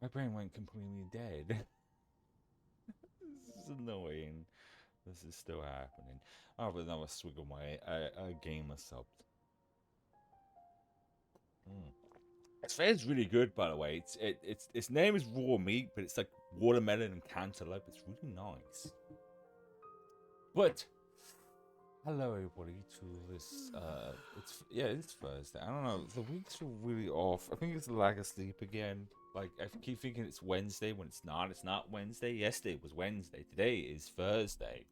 My brain went completely dead. This is annoying. This is still happening. I'll have another swig of my gamer subbed. Mm. Its fair's really good, by the way. Its name is raw meat, but it's like watermelon and cantaloupe. It's really nice. But hello everybody to this it's Thursday. I don't know, the weeks are really off. I think it's the lack of sleep again. Like I keep thinking it's Wednesday when it's not. It's not Wednesday. Yesterday was Wednesday. Today is Thursday.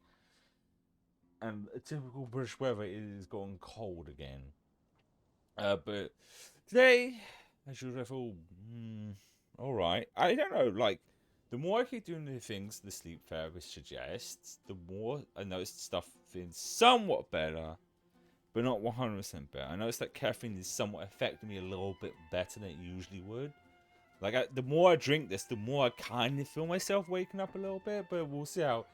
And a typical British weather is going cold again. But today, as usual, I feel alright. I don't know, like the more I keep doing the things the sleep therapist suggests, the more I notice stuff feels somewhat better, but not 100% better. I notice that caffeine is somewhat affecting me a little bit better than it usually would. Like, the more I drink this, the more I kind of feel myself waking up a little bit, but we'll see how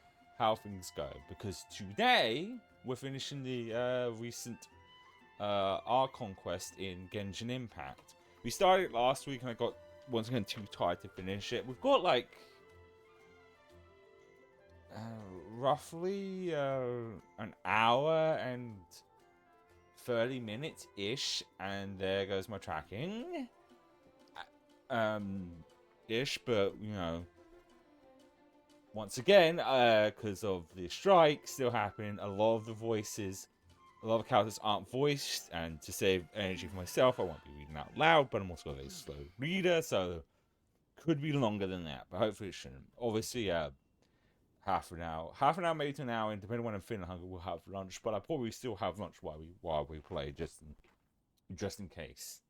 things go. Because today, we're finishing the recent Archon quest in Genshin Impact. We started last week and I got, once again, too tired to finish it. We've got, like, roughly an hour and 30 minutes ish, and there goes my tracking. Ish, but you know, once again, because of the strike still happening, a lot of the characters aren't voiced, and to save energy for myself, I won't be reading out loud, but I'm also a very slow reader, so could be longer than that, but hopefully it shouldn't. Obviously, half an hour, maybe to an hour, and depending on when I'm feeling hungry, we'll have lunch. But I probably still have lunch while we play, just in case.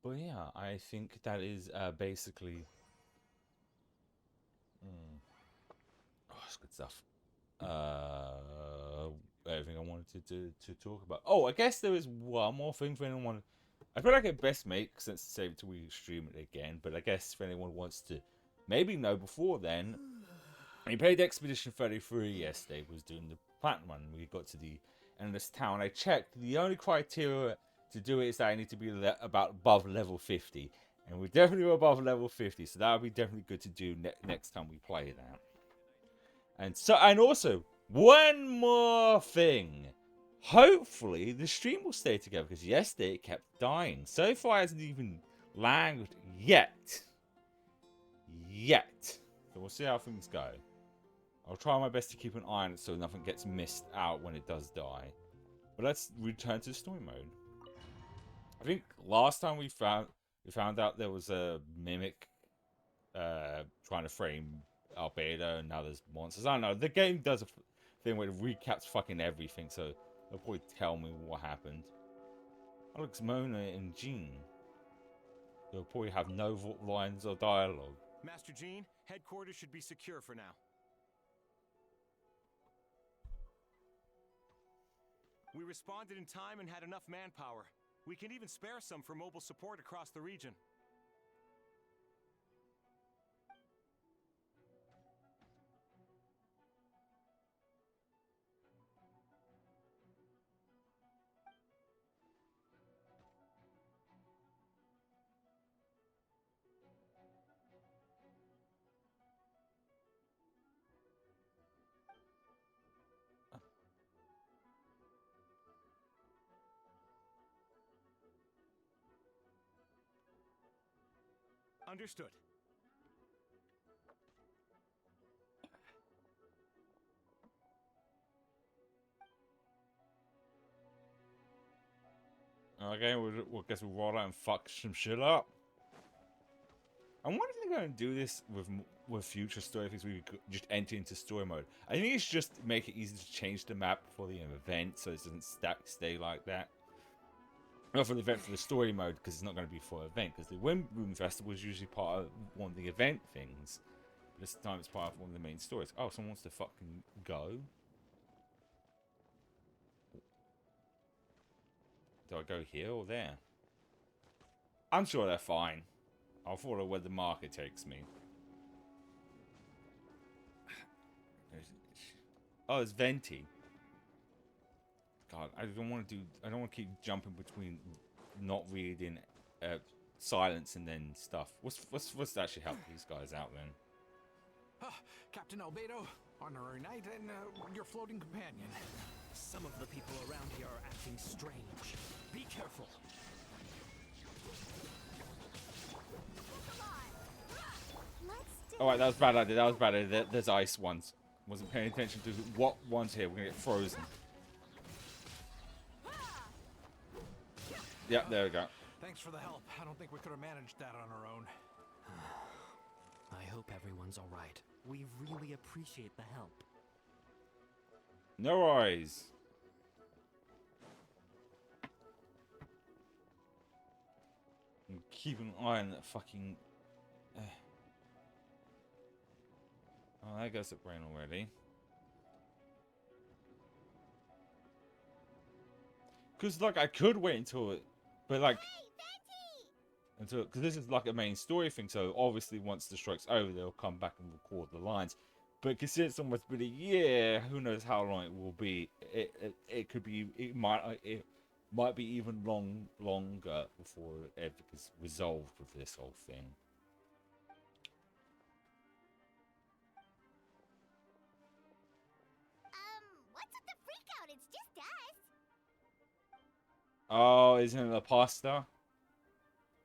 But yeah, I think that is basically. Oh, that's good stuff. Everything I wanted to talk about. Oh, I guess there is one more thing for anyone. I feel like it best make sense to save it till we stream it again. But I guess if anyone wants to, maybe know before then. We played Expedition 33 yesterday. Was doing the platinum run. We got to the endless town. I checked. The only criteria to do it is that I need to be about above level 50, and we're definitely above level 50. So that would be definitely good to do next time we play that. And also one more thing. Hopefully the stream will stay together because yesterday it kept dying. So far it hasn't even lagged yet. So we'll see how things go. I'll try my best to keep an eye on it so nothing gets missed out when it does die. But let's return to the story mode. I think last time we found out there was a mimic trying to frame our beta, and now there's monsters. I don't know. The game does a thing where it recaps fucking everything, so they'll probably tell me what happened. Oh, looks Mona and Jean. They'll probably have no lines of dialogue. Master Jean, headquarters should be secure for now. We responded in time and had enough manpower. We can even spare some for mobile support across the region. Understood. Okay, we'll guess we'll roll out and fuck some shit up. I wonder if they're going to do this with future story things. We could just enter into story mode. I think it's just to make it easy to change the map for the event, so it doesn't stay like that. Not for the event, for the story mode, because it's not going to be for an event. Because the Windmoon Festival is usually part of one of the event things. But this time it's part of one of the main stories. Oh, someone wants to fucking go. Do I go here or there? I'm sure they're fine. I'll follow where the market takes me. Oh, it's Venti. God, I don't want to keep jumping between not reading silence and then stuff. What's actually help these guys out then? Captain Albedo, honorary knight, and your floating companion. Some of the people around here are acting strange. Be careful. All right, that was bad idea. That was bad idea. There's ice ones. Wasn't paying attention to what ones here. We're gonna get frozen. Yep, there we go. Thanks for the help. I don't think we could have managed that on our own. I hope everyone's all right. We really appreciate the help. No worries. And keep an eye on that fucking. Oh, there goes the brain already. Because, like, I could wait until it. But, like. Until. Because this is, like, a main story thing. So, obviously, once the strike's over, they'll come back and record the lines. But considering it's almost been a year, who knows how long it will be. It could be. It might be even longer before it ever gets resolved with this whole thing. What's with the freak out? It's just us. Oh, isn't it a pasta?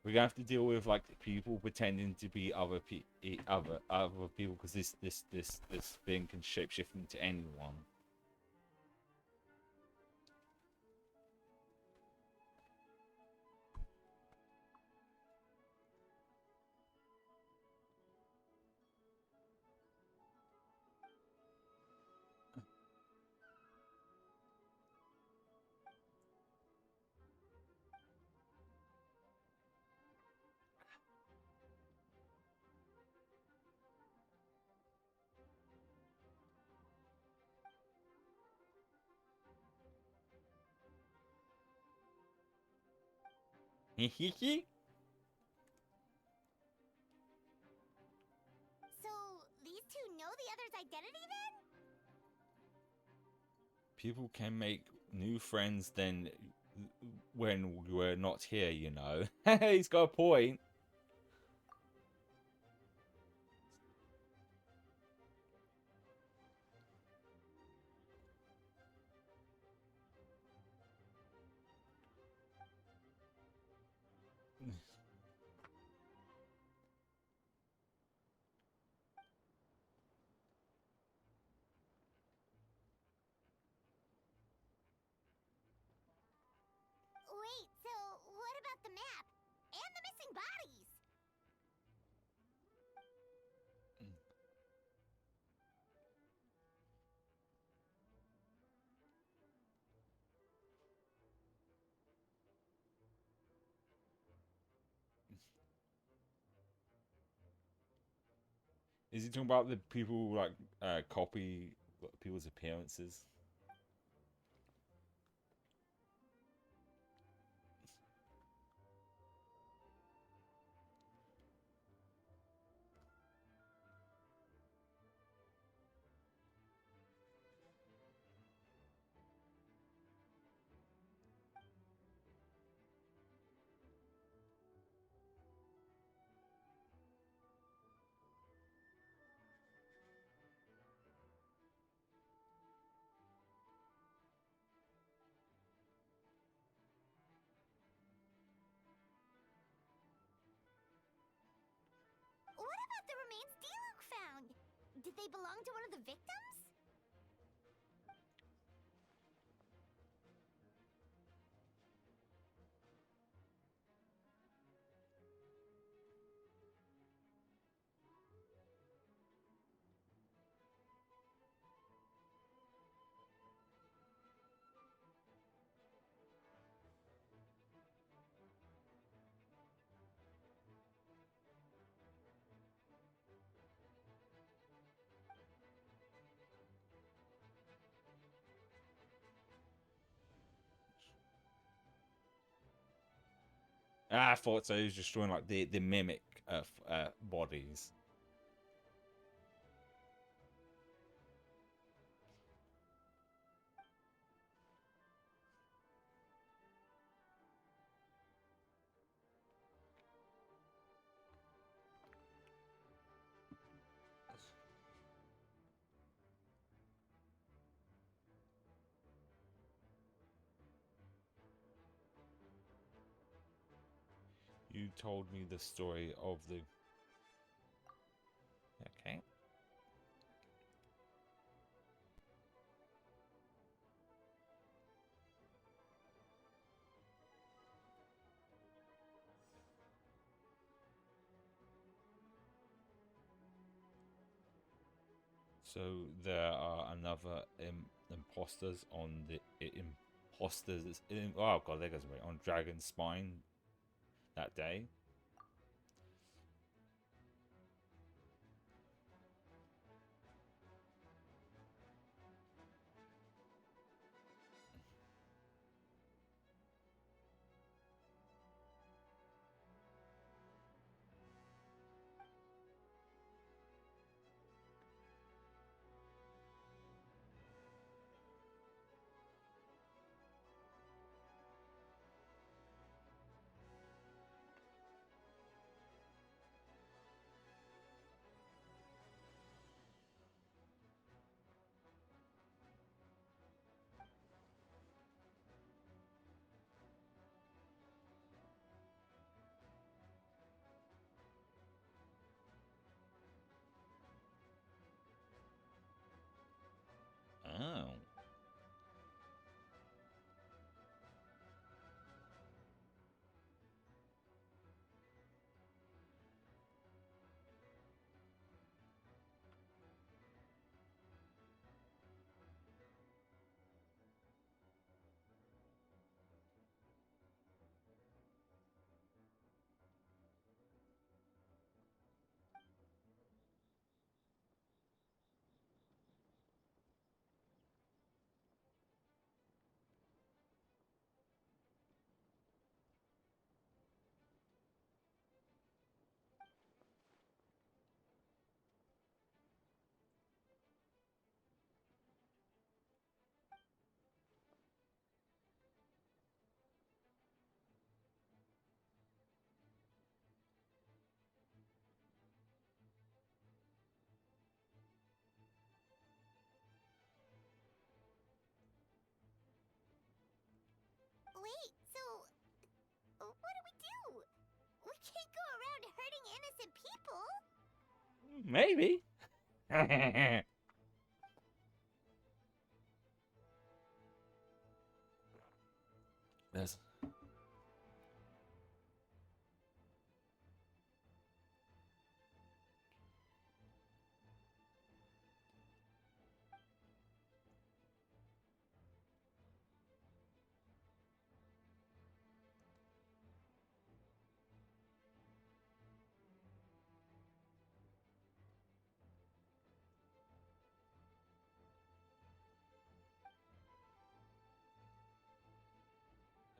We're gonna have to deal with like people pretending to be other people because this thing can shapeshift into anyone. Hehehe. So, these two know the other's identity then? People can make new friends then when we're not here, you know. He's got a point. Wait, so what about the map? And the missing bodies? Is he talking about the people who, like copy people's appearances? What about the remains D-Luke found? Did they belong to one of the victims? Ah, I thought so. He was just showing like the mimic bodies. you told me the story of the... Okay. So there are another imposters on the imposters in, oh god, there goes away on Dragon's Spine that day. Oh. Wait, so what do we do? We can't go around hurting innocent people. Maybe. There's...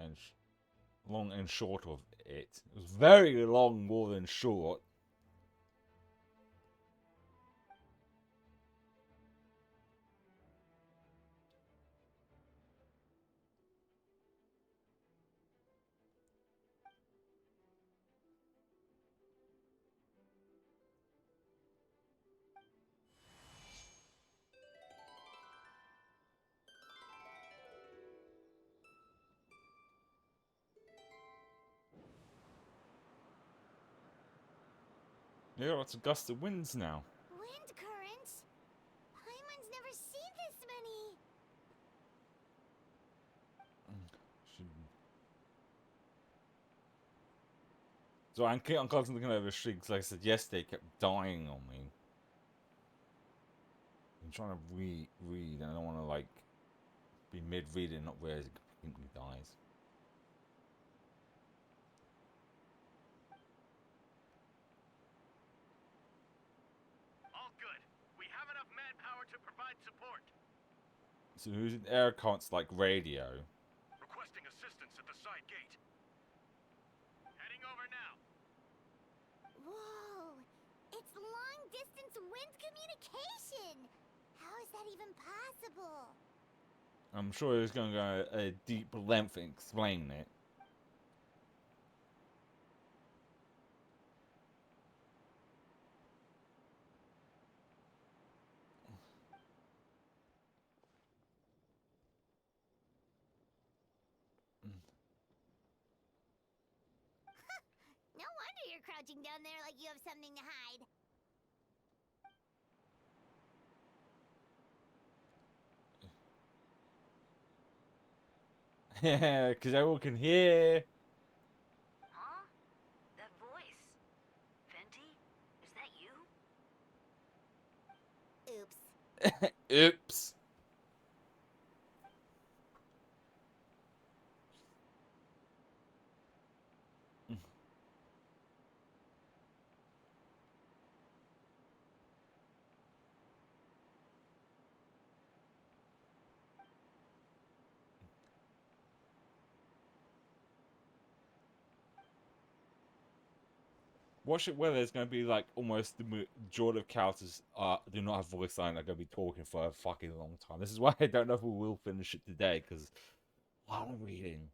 and long and short of it. It was very long more than short. Yeah, it's a gust of winds now. Wind currents? Paimon's never seen this many. So I'm constantly looking over the street because, like I said yesterday, it kept dying on me. I'm trying to read, and I don't want to like be mid-reading and not realize it completely dies. All good. We have enough manpower to provide support. So who's in air cons like radio? Requesting assistance at the side gate. Heading over now. Whoa! It's long-distance wind communication! How is that even possible? I'm sure he's going to go a deep length in explaining it. No crouching down there like you have something to hide. Yeah, because everyone can hear. Huh? That voice. Fenty? Is that you? Oops. Oops. Watch it where there's going to be like almost the majority of characters do not have voice line. Are going to be talking for a fucking long time. This is why I don't know if we will finish it today because a lot of reading.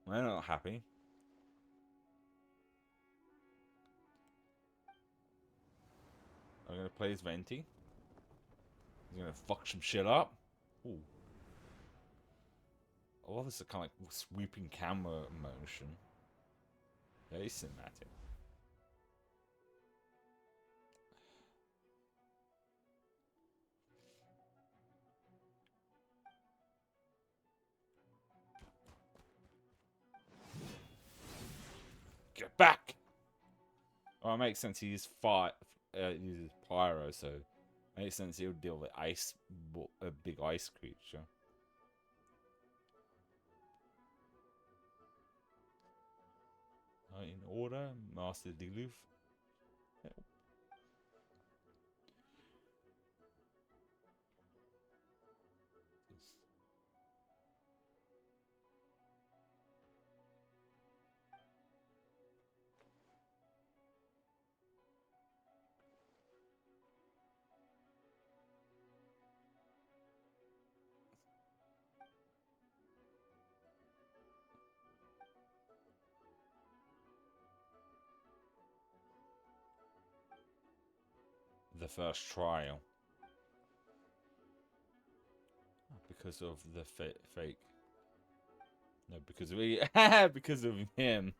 They're not happy. I'm going to play as Venti. He's going to fuck some shit up. Ooh. I love this kind of like sweeping camera motion. Very cinematic. Get back! Oh, it makes sense. He uses fire, uses pyro, so it makes sense he would deal with ice, a big ice creature. In order, Master Diluf. The first trial. Because of the fake. No, because of because of him.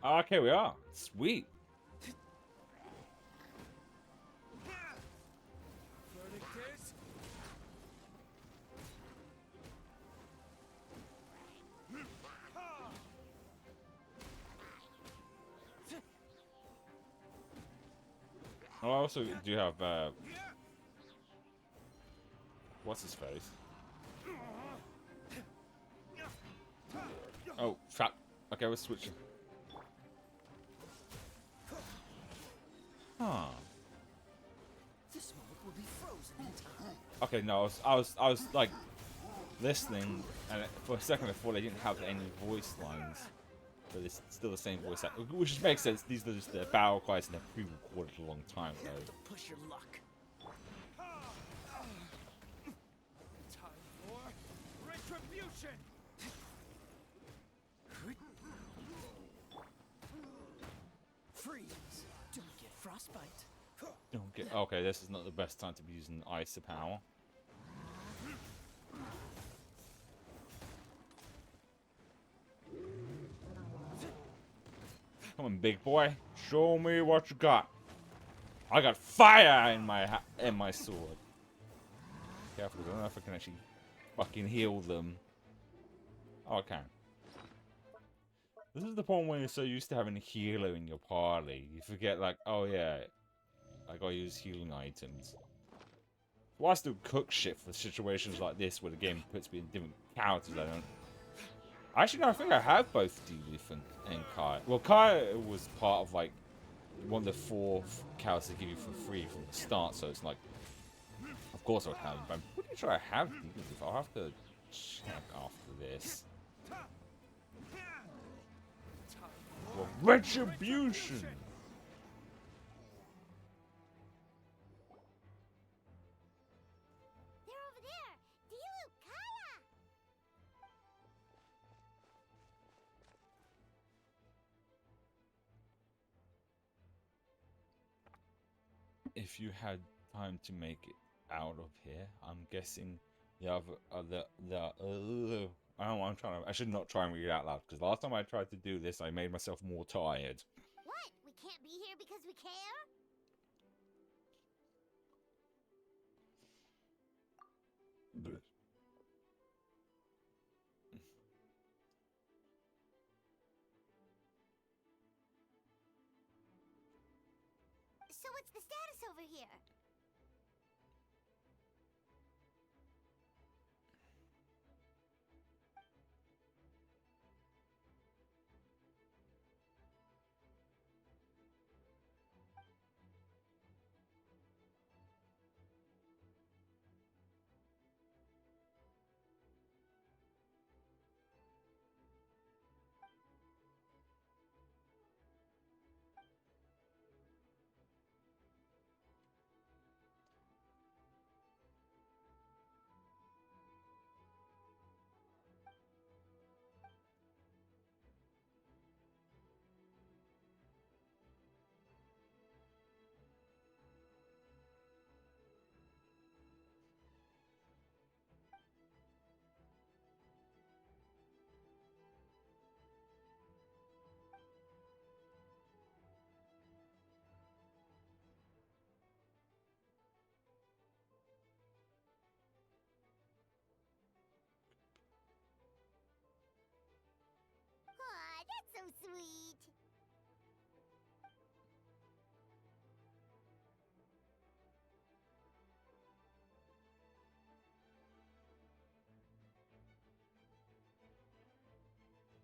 Okay, we are. Sweet. I also do have, what's his face? Oh, fuck. Okay, we're switching. Huh. This moment will be frozen in time. Okay, no, I was like listening, and for a second I thought they didn't have any voice lines, but it's still the same voice act, which just makes sense. These are just the battle cries and they're pre-recorded a long time ago. Don't push your luck. Time for retribution. Freeze. Don't get frostbite. Don't get okay. This is not the best time to be using ice power. Come on, big boy. Show me what you got. I got fire in my sword. Careful, I don't know if I can actually fucking heal them. Oh, I can. This is the point when you're so used to having a healer in your party, you forget like, oh yeah, I gotta use healing items. Well, I still cook shit for situations like this where the game puts me in different characters. I don't. Actually, no, I think I have both Diluf and and Kai. Well, Kai was part of like one of the 4 cows they give you for free from the start, so it's like, of course I would have them. But I'm pretty sure I have these. I'll have to check after this. For retribution. They're over there! Dilu, Kaya! If you had time to make it out of here, I'm guessing the other, I don't know, I should not try and read it out loud, because last time I tried to do this, I made myself more tired. What? We can't be here because we care? So what's the status over here? Aw, that's so sweet.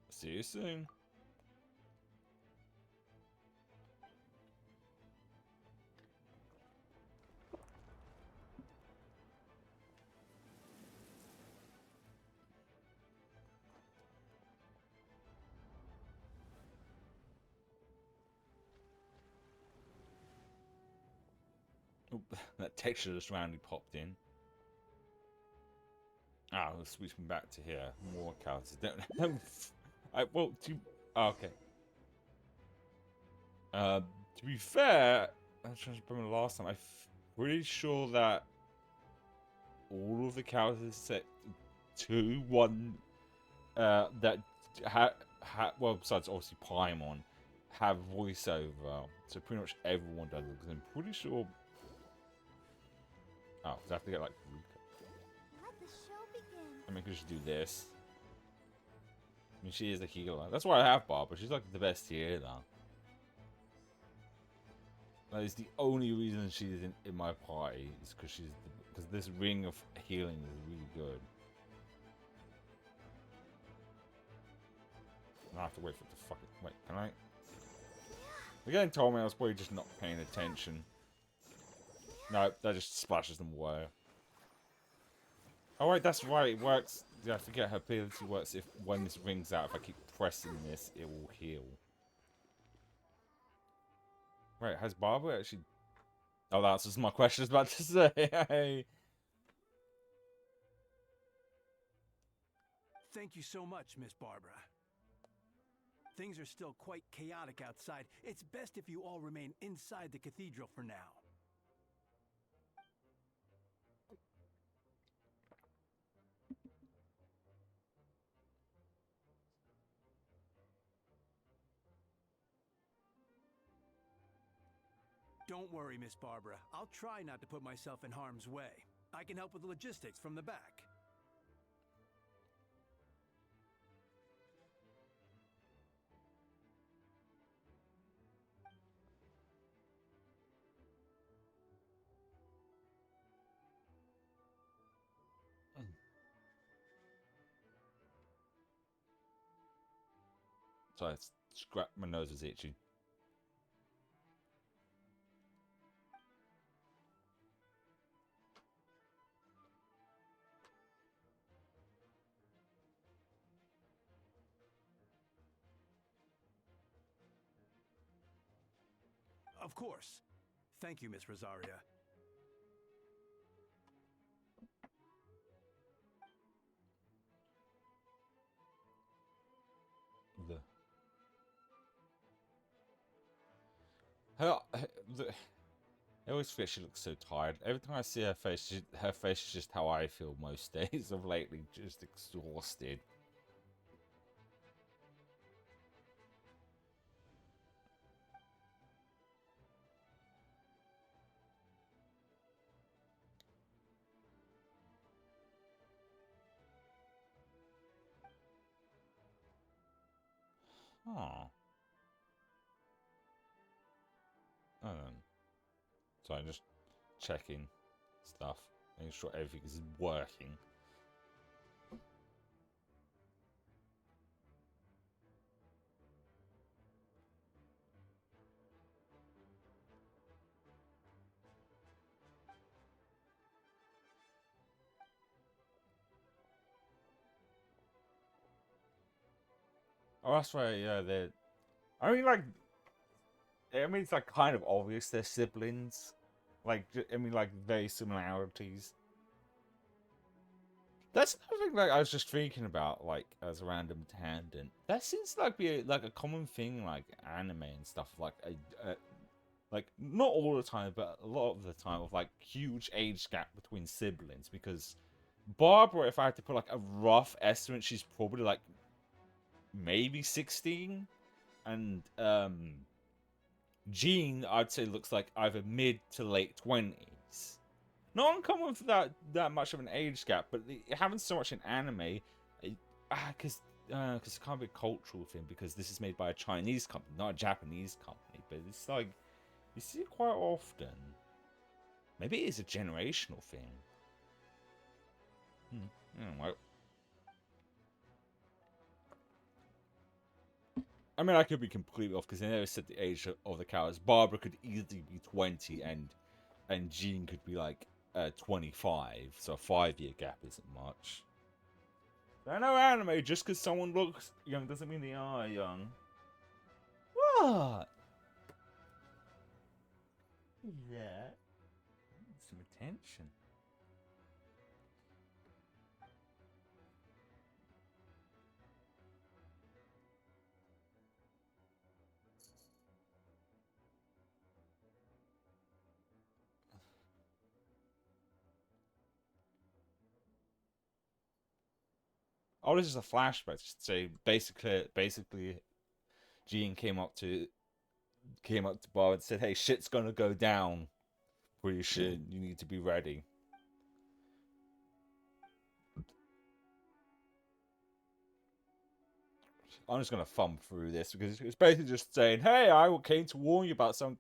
See you soon. Oop, that texture just randomly popped in. Ah, we'll switch me back to here. More characters. Don't. Well, okay. To be fair, I was trying to remember last time. I'm pretty sure that all of the characters set to one that well, besides obviously Paimon, have voiceover. So pretty much everyone does it, because I'm pretty sure. Oh, because I have to get like. Let the show begin. I mean, I could just do this. I mean, she is the healer. That's why I have Barbara. She's like the best healer. That is the only reason she's in my party, is because because this ring of healing is really good. I have to wait for it to fucking wait. Can I? Again, told me I was probably just not paying attention. No, that just splashes them away. Oh wait, that's right. It works. Yeah, I forget her ability works. If when this rings out, if I keep pressing this, it will heal. Right, has Barbara actually? Oh, that's just my question. I was about to say. Thank you so much, Miss Barbara. Things are still quite chaotic outside. It's best if you all remain inside the cathedral for now. Don't worry, Miss Barbara. I'll try not to put myself in harm's way. I can help with the logistics from the back. So it's scrap. My nose was itchy. Of course. Thank you, Miss Rosaria. The her, the, I always feel she looks so tired. Every time I see her face, her face is just how I feel most days of lately, just exhausted. Oh. So I'm just checking stuff, making sure everything is working. Oh, that's right. Yeah, they're. I mean, like, it's like kind of obvious they're siblings. Like, I mean, like very similarities. That's another thing. Like, I was just thinking about, like, as a random tangent. That seems to like be like a common thing, like anime and stuff. Like not all the time, but a lot of the time, of like huge age gap between siblings. Because Barbara, if I had to put like a rough estimate, she's probably like maybe 16, and Jean, I'd say, looks like either mid to late 20s. Not uncommon for that much of an age gap, but it happens so much in anime, because it can't be a cultural thing, because this is made by a Chinese company, not a Japanese company. But it's like you see it quite often. Maybe it is a generational thing. Anyway. I mean, I could be completely off because they never said the age of the characters. Barbara could easily be 20, and Jean could be like 25, so a 5-year gap isn't much. I know anime, just because someone looks young doesn't mean they are young. What? Yeah. Some attention. Oh, this is a flashback. Just say basically, Jean came up to Bob and said, "Hey, shit's gonna go down. Pretty shit. You need to be ready." I'm just gonna thumb through this because it's basically just saying, "Hey, I came to warn you about something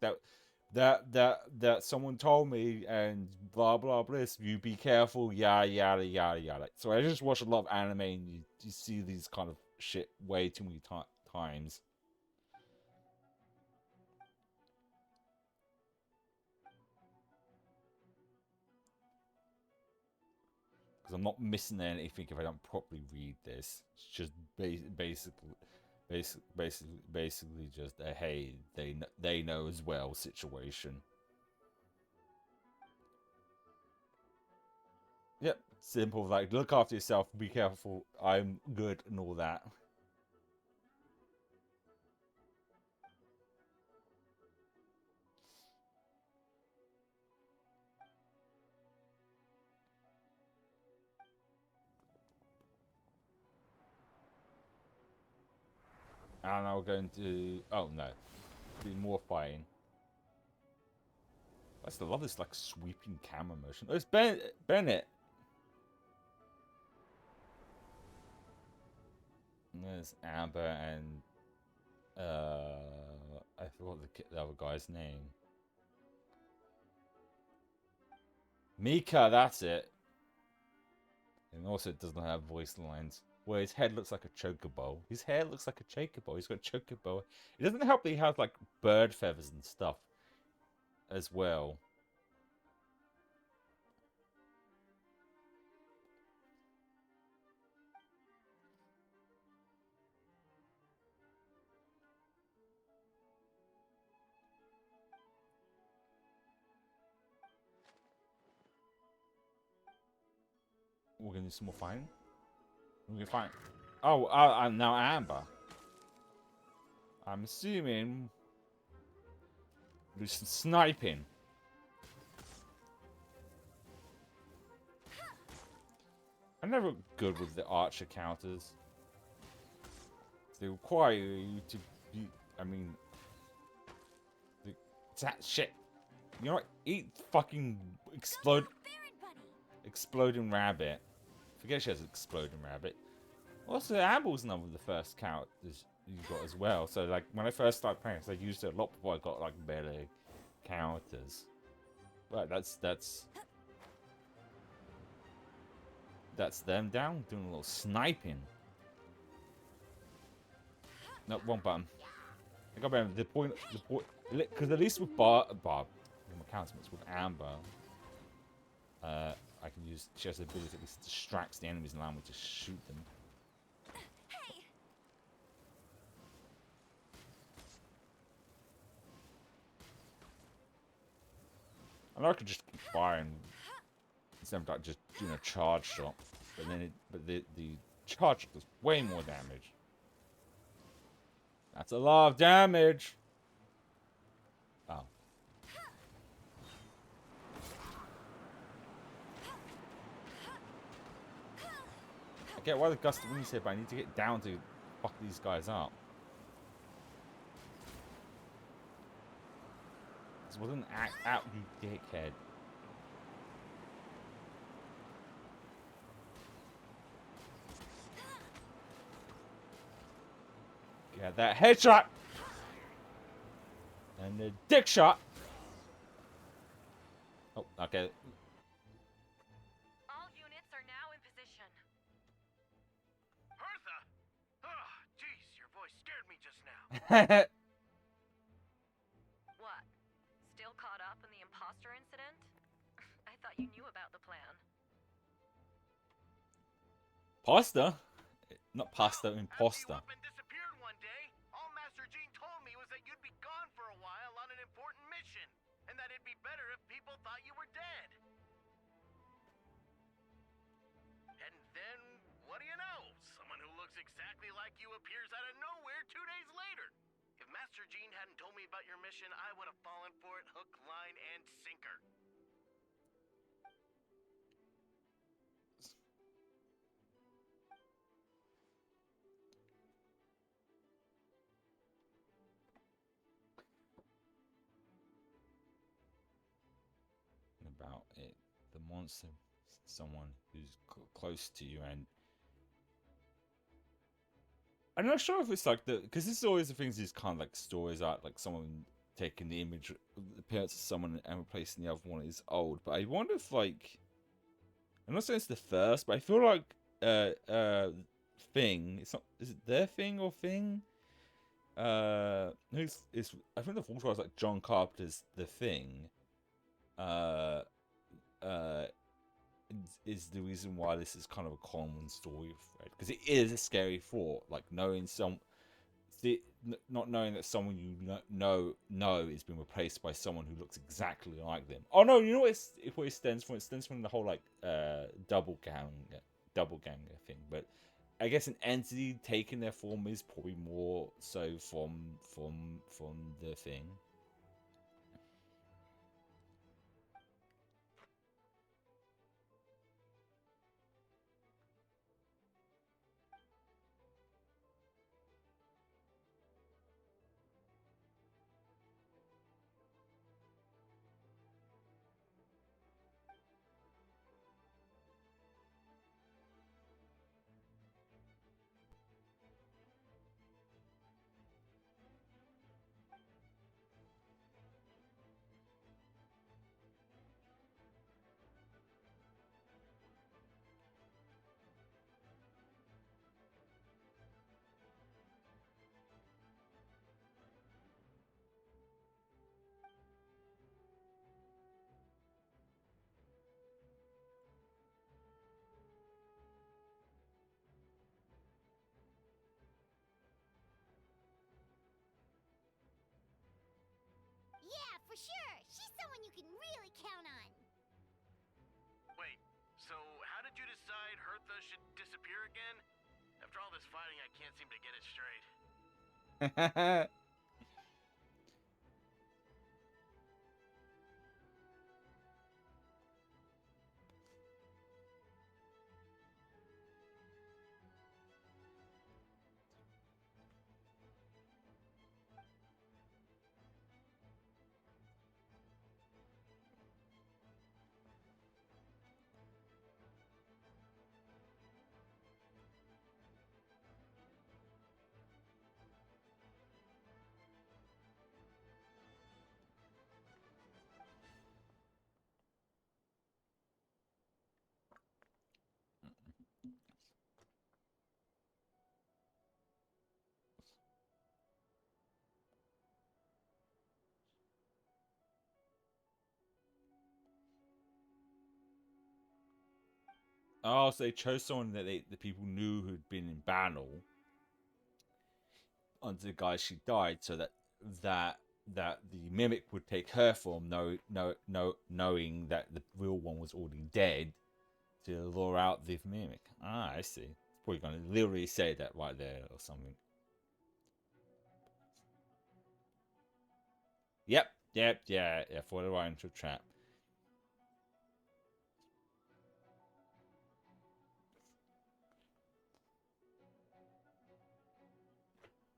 that someone told me, and blah blah blah. You be careful, yada yada yada yada." So I just watch a lot of anime, and you see these kind of shit way too many times. Because I'm not missing anything if I don't properly read this. It's just basically just a hey, they know as well situation. Yep, simple. Like, look after yourself, be careful. I'm good and all that. And now we're going to. Oh no, do more fighting. I still love this like sweeping camera motion. Oh, it's Bennett. And there's Amber and I forgot the other guy's name. Mika, that's it. And also, it doesn't have voice lines. where his head looks like a chocobo. His hair looks like a chocobo. He's got a chocobo. It doesn't help that he has like bird feathers and stuff as well. We're gonna do some more fighting. We're gonna fight. Oh, I'm now Amber. I'm assuming there's some sniping. I'm never good with the archer counters. They require you to be. I mean, that shit. You know what? Eat fucking exploding rabbit. Forget she has exploding rabbit. Also, Amble's none of the first characters you got as well. So like when I first started playing, I used it a lot before I got like melee characters. But that's them down doing a little sniping. No, wrong button. I got better. The point, because at least with Bob, with Amber, I can use. She has the ability to at least distracts the enemies and allow me to shoot them. And I could just keep firing instead of like just doing a charge shot, but then the charge does way more damage. That's a lot of damage. Oh. I get why the gust of wind's here, but I need to get down to fuck these guys up. This wasn't out, you dickhead. Get that headshot! And the dick shot! Oh, okay. All units are now in position. Hertha! Oh, jeez, your voice scared me just now. What? Still caught up in the imposter incident? I thought you knew about the plan. Pasta? Not pasta, imposter. After you up and disappeared one day, all Master Gene told me was that you'd be gone for a while on an important mission, and that it'd be better if people thought you were dead. And then, what do you know? Someone who looks exactly like you appears out of nowhere 2 days later. If Master Gene hadn't told me about your mission, I would have fallen for it hook, line, and sinker. About it, the monster, someone who's close to you, and I'm not sure if it's like because this is always the things. These kind of like stories are like someone taking the image, the appearance of someone and replacing the other one is old. But I wonder if like, I'm not saying it's the first, but I feel like Thing. It's not. Is it their Thing or Thing? Who's is? I think the full title is like John Carpenter's The Thing. Is the reason why this is kind of a common story thread, because it is a scary thought, like knowing not knowing that someone you know is being replaced by someone who looks exactly like them. Oh no, you know what it stands for? It stands for the whole like double ganger thing. But I guess an entity taking their form is probably more so from the Thing. for sure. She's someone you can really count on. Wait, so how did you decide Hertha should disappear again? After all this fighting, I can't seem to get it straight. Oh, so they chose someone that the people knew who'd been in battle onto the guy she died, so that the mimic would take her form, knowing that the real one was already dead, to lure out the mimic. Ah, I see. It's probably gonna literally say that right there or something. Yep, yeah. For the right into a trap.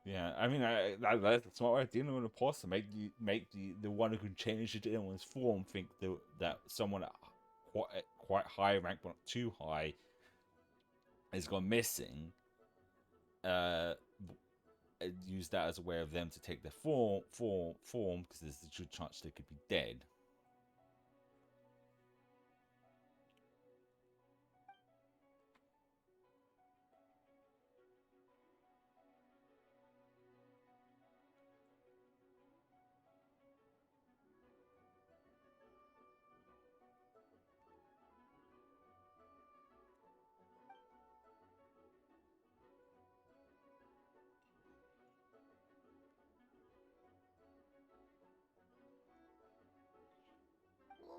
Yeah, I mean, that's a smart way of dealing with a imposter. Make the one who can change into anyone's form think that someone at quite high rank, but not too high, has gone missing. Use that as a way of them to take their form, because there's a good chance they could be dead.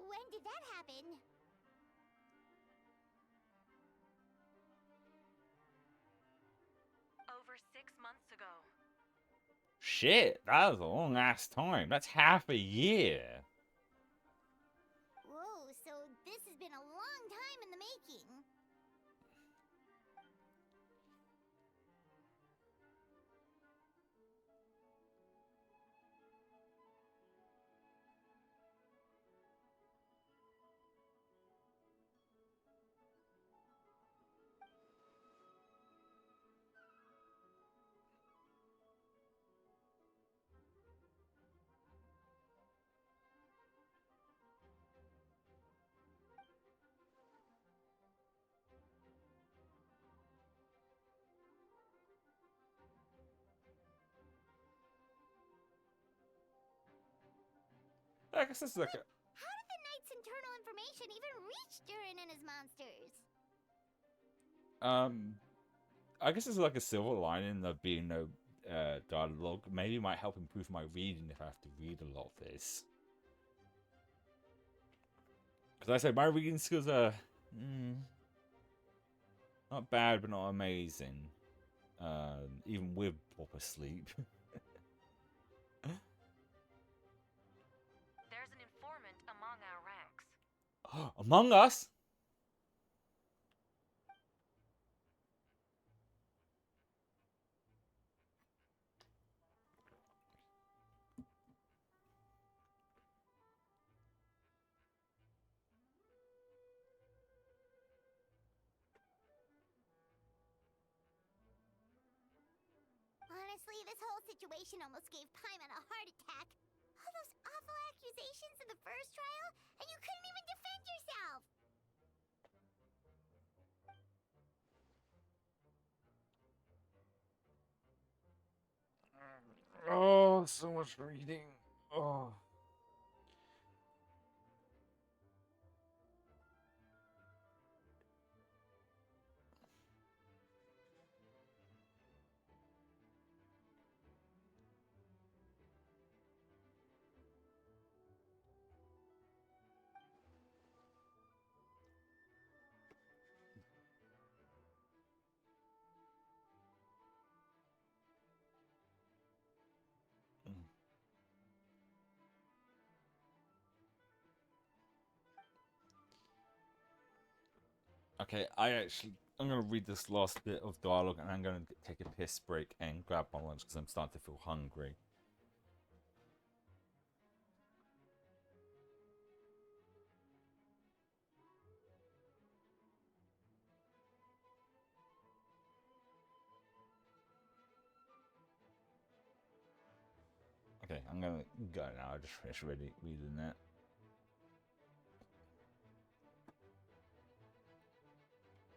When did that happen? Over 6 months ago. Shit, that was a long ass time. That's half a year. Whoa, so this has been a long time in the making. I guess this is like a. How did the Knight's internal information even reach Durin and his monsters? I guess it's like a silver lining of being no dialogue. Maybe it might help improve my reading if I have to read a lot of this. Because I said my reading skills are not bad, but not amazing. Even with proper sleep. There's an informant among our ranks. Among Us? Honestly, this whole situation almost gave Paimon a heart attack. All those awful accusations in the first trial, and you couldn't even defend yourself! Oh, so much reading. Oh. Okay, I'm gonna read this last bit of dialogue, and I'm gonna take a piss break and grab my lunch because I'm starting to feel hungry. Okay, I'm gonna go now. I just finished reading that.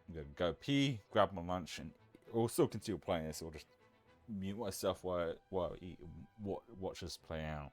I'm gonna go pee, grab my lunch, and or still continue playing this, or just mute myself while I eat and watch this play out.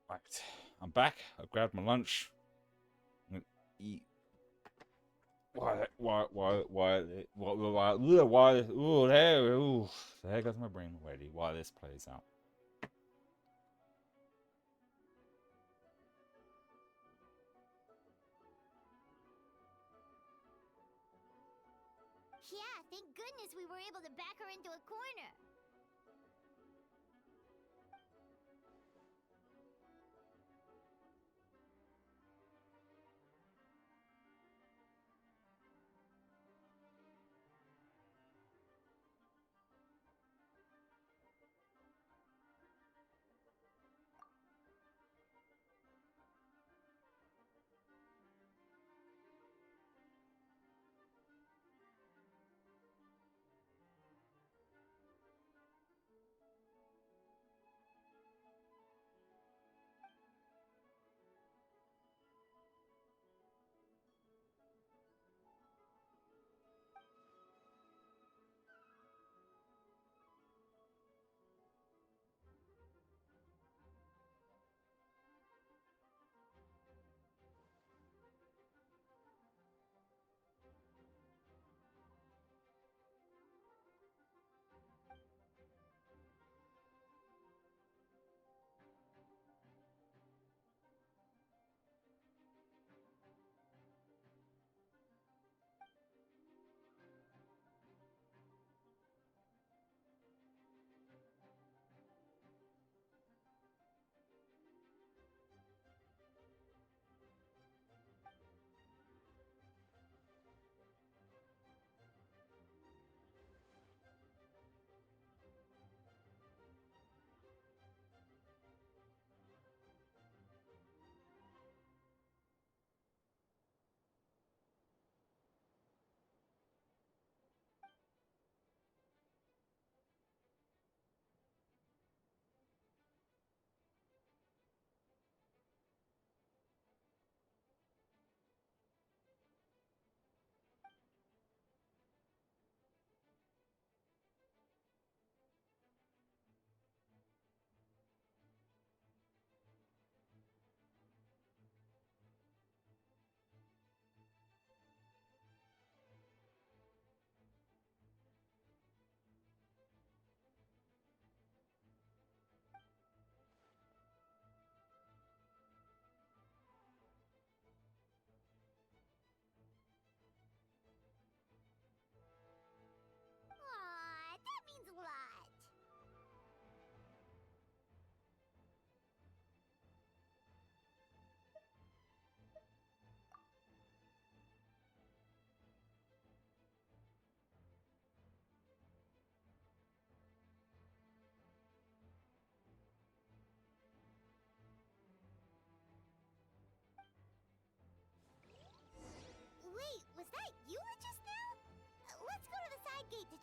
Right, I'm back. I grabbed my lunch. I'm gonna eat. There goes my brain already. While this plays out. Yeah, thank goodness we were able to back her into a corner.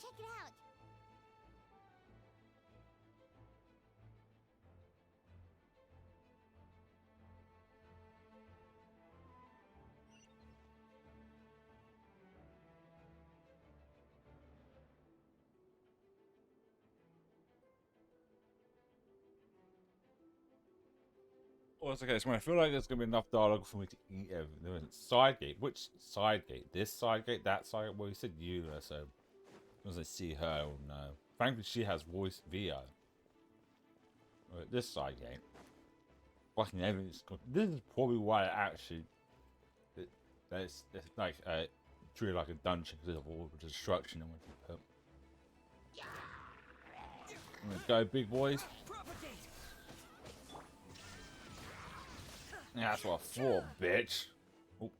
check it out. Well, it's okay. So I feel like there's gonna be enough dialogue for me to eat everything. Side gate. Which side gate? This side gate? That side gate? Well, you said Eula, so as I see her, I will know. Frankly, she has voice VO. Right, this side gate. Fucking everything's. This is probably why it actually. It's like treated like a dungeon because of all the destruction and what you put. Let's go, big boys. Yeah, that's what I thought, bitch. Oh.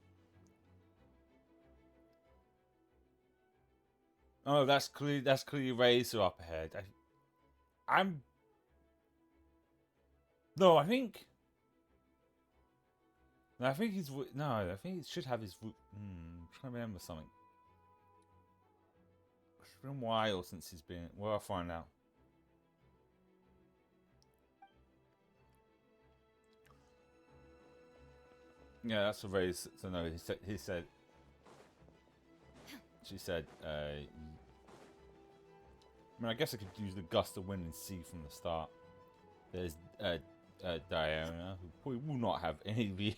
Oh, that's clearly Razor up ahead. I'm. No, I think. No, I think he's. No, I think he should have his. I'm trying to remember something. It's been a while since he's been. Well, I'll find out. Yeah, that's what Ray. So no, he said. She said. I mean, I guess I could use the gust of wind and see from the start. There's Diana, who probably will not have any V.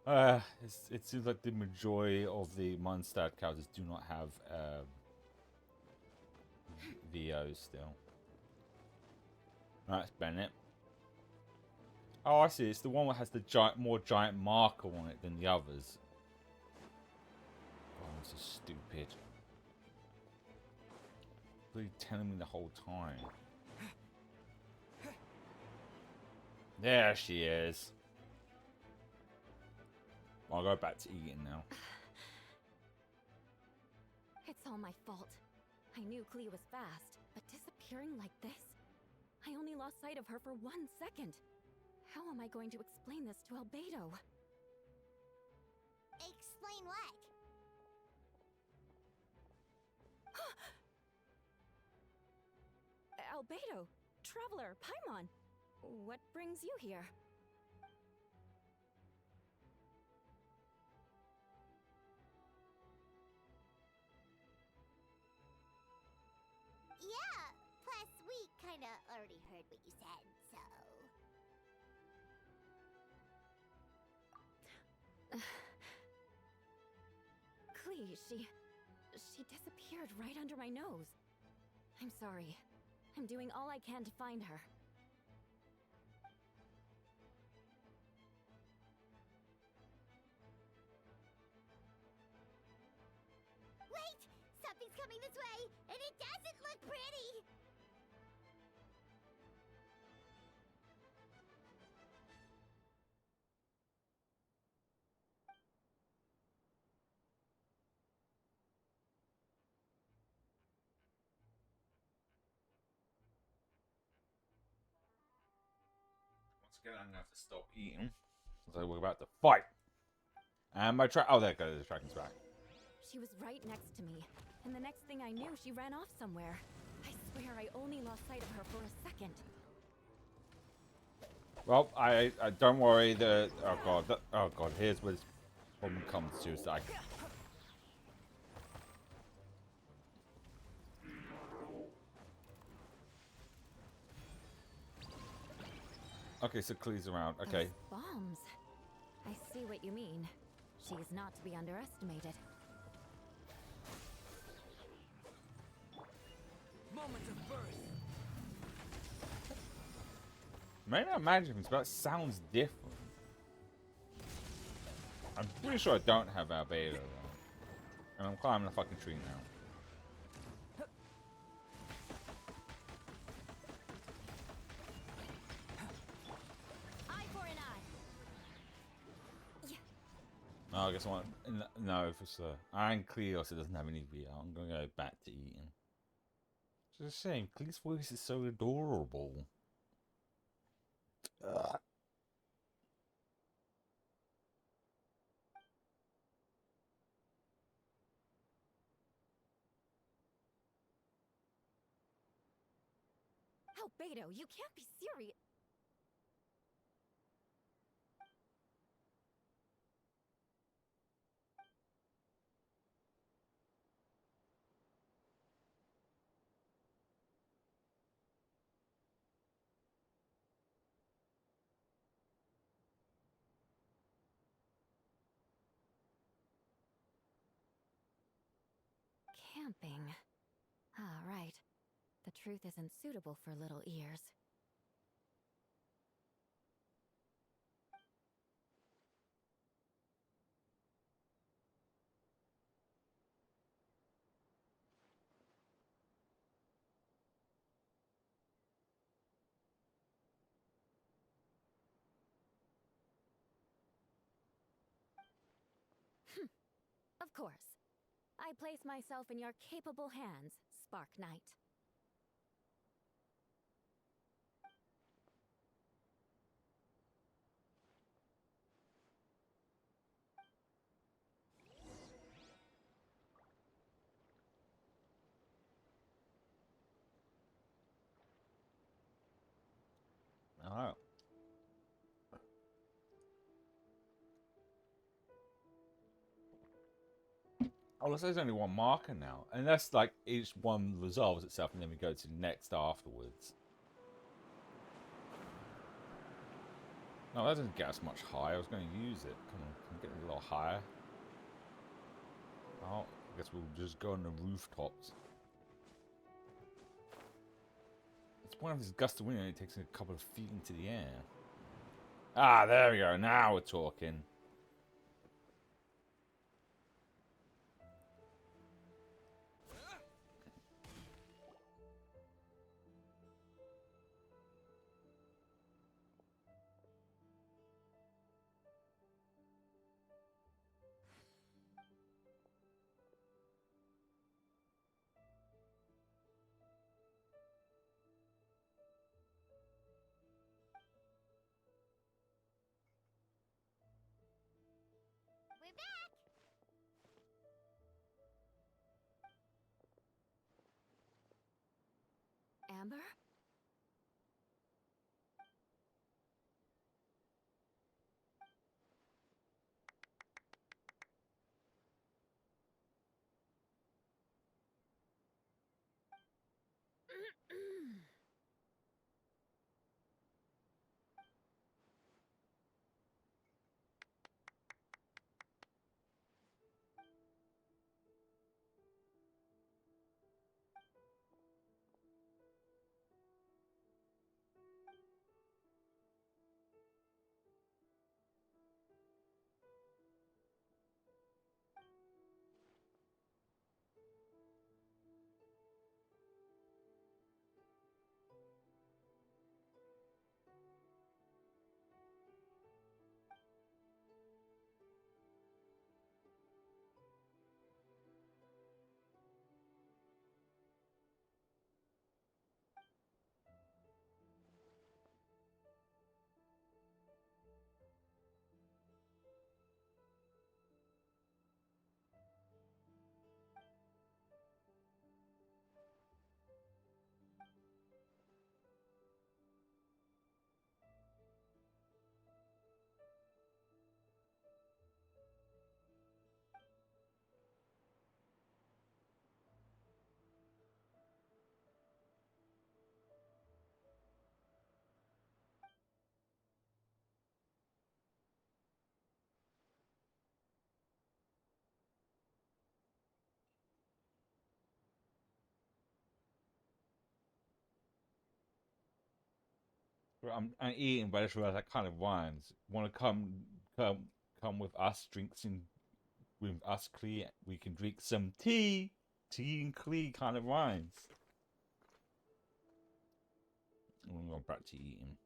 It seems like the majority of the Mondstadt characters do not have VO still. That's Bennett. Oh, I see. It's the one that has the more giant marker on it than the others. Oh, this is stupid. Really telling me the whole time. There she is. I'll go back to eating now. It's all my fault. I knew Klee was fast, but disappearing like this? I only lost sight of her for 1 second. How am I going to explain this to Albedo? Explain what? Albedo, Traveler, Paimon, what brings you here? Yeah, plus we kinda already heard what you said, so... Klee, she disappeared right under my nose. I'm sorry. I'm doing all I can to find her. Wait! Something's coming this way, and it doesn't look pretty! Once again, I'm gonna have to stop eating. So we're about to fight. And my track. Oh, there it goes. The tracking's back. She was right next to me, and the next thing I knew, she ran off somewhere. I swear I only lost sight of her for a second. Well, I don't worry. Oh god. Here's where this problem comes to. Is that okay, so Klee's around. Okay. Those bombs. I see what you mean. She is not to be underestimated. Moment of birth. Maybe I'm imagining this, but it sounds different. I'm pretty sure I don't have Albedo though. And I'm climbing a fucking tree now. Eye for an eye. Yeah. Oh, I guess I want. No, if it's and Klee also doesn't have any VR. I'm gonna go back to eating. It's just a shame. Klee's voice is so adorable. Ugh. Albedo, you can't be serious. Camping. Ah, right. The truth isn't suitable for little ears. Of course. I place myself in your capable hands, Spark Knight. Alright. Oh, looks like there's only one marker now. And that's like each one resolves itself and then we go to the next afterwards. No, that doesn't get us much higher. I was going to use it. Come on, can we get a little higher? Oh, I guess we'll just go on the rooftops. It's one of this gust of wind and it takes a couple of feet into the air. Ah, there we go. Now we're talking. We're back! Amber? I'm eating, but I just realized that kind of rhymes. Want to come with us, drink some with us, Clee. We can drink some tea. Tea and Clee kind of rhymes. I'm going back to eating.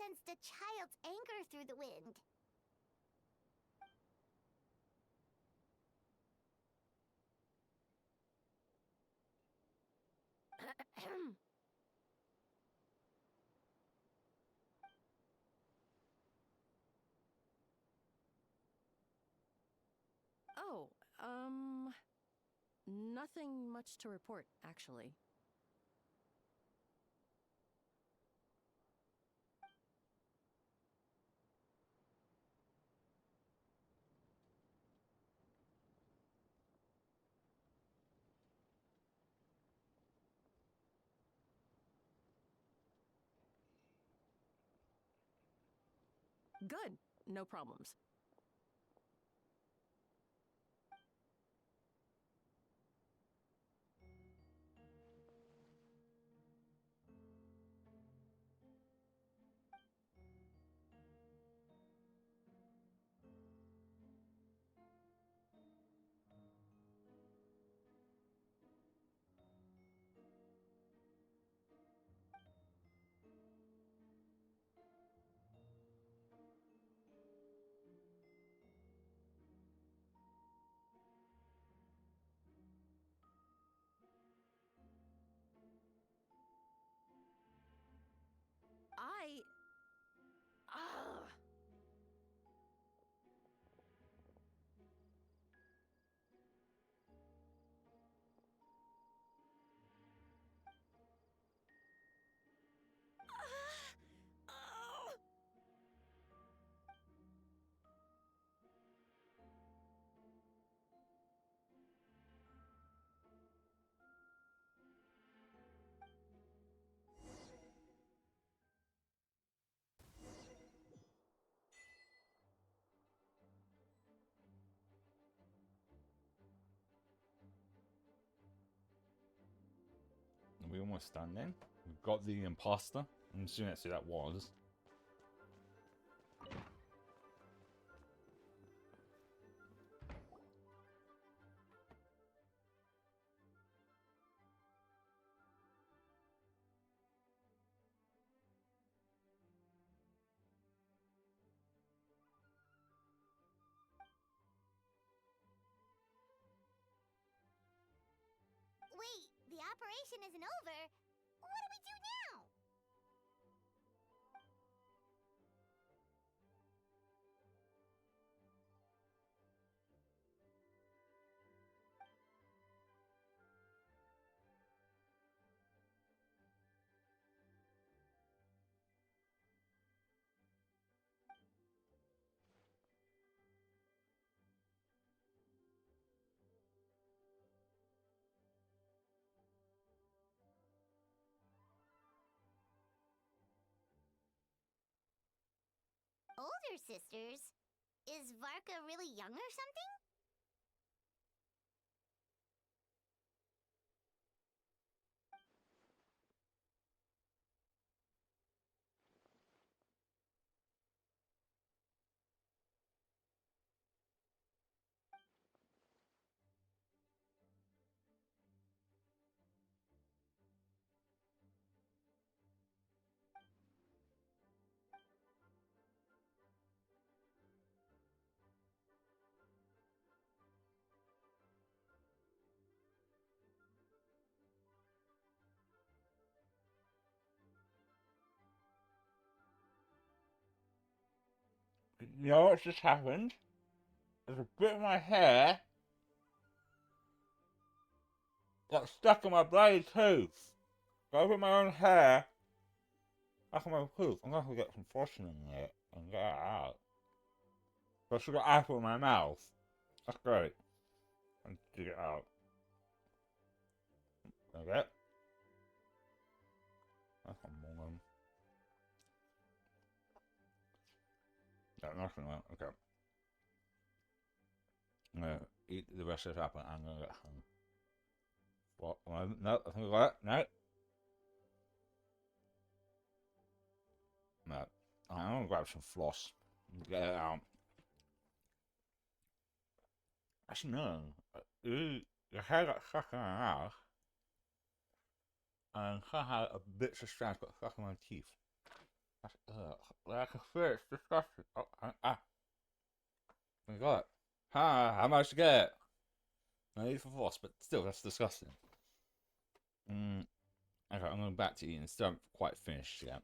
sensed a child's anger through the wind. Oh, nothing much to report, actually. Good. No problems. Ugh. Are we almost done then? We've got the imposter. I'm assuming that's who that was. Wait, the operation isn't over. What do we do now? Older sisters? Is Varka really young or something? You know what's just happened? There's a bit of my hair got stuck in my bloody tooth. So I put my own hair back in my tooth. I'm gonna have to get some flossing in there and get it out. So I still got apple in my mouth. That's great. And dig it out. Okay. That's a moment. Yeah, nothing like okay. I'm gonna eat the rest of this apple and I'm gonna get home. What? No, I think I got it. No. No. I'm gonna grab some floss and get it out. Actually, no. Your hair got stuck in my mouth. And somehow a bits of strands got stuck in my teeth. Like a fish, disgusting. Oh, I got it. How much to get? I need for force, but still, that's disgusting. Okay, I'm going back to eating. Still haven't quite finished yet.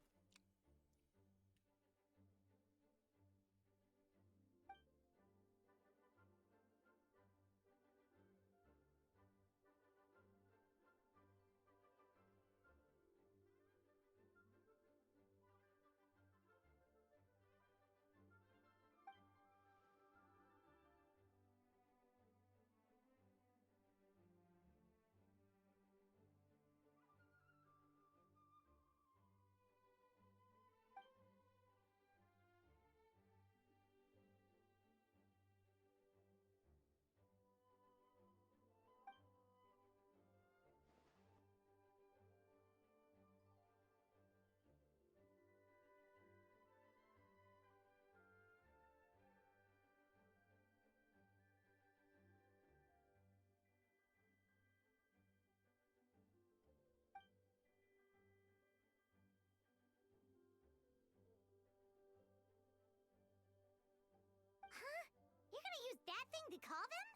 Huh? You're gonna use that thing to call them?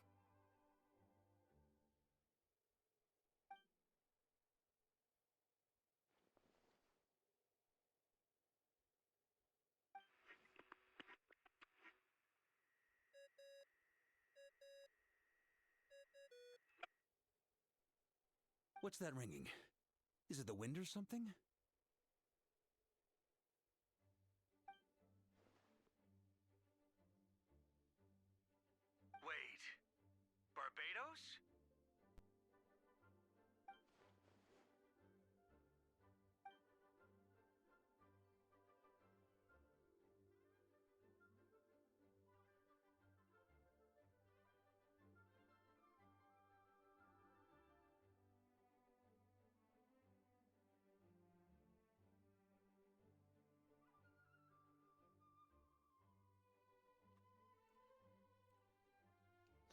What's that ringing? Is it the wind or something? Wait, Barbados?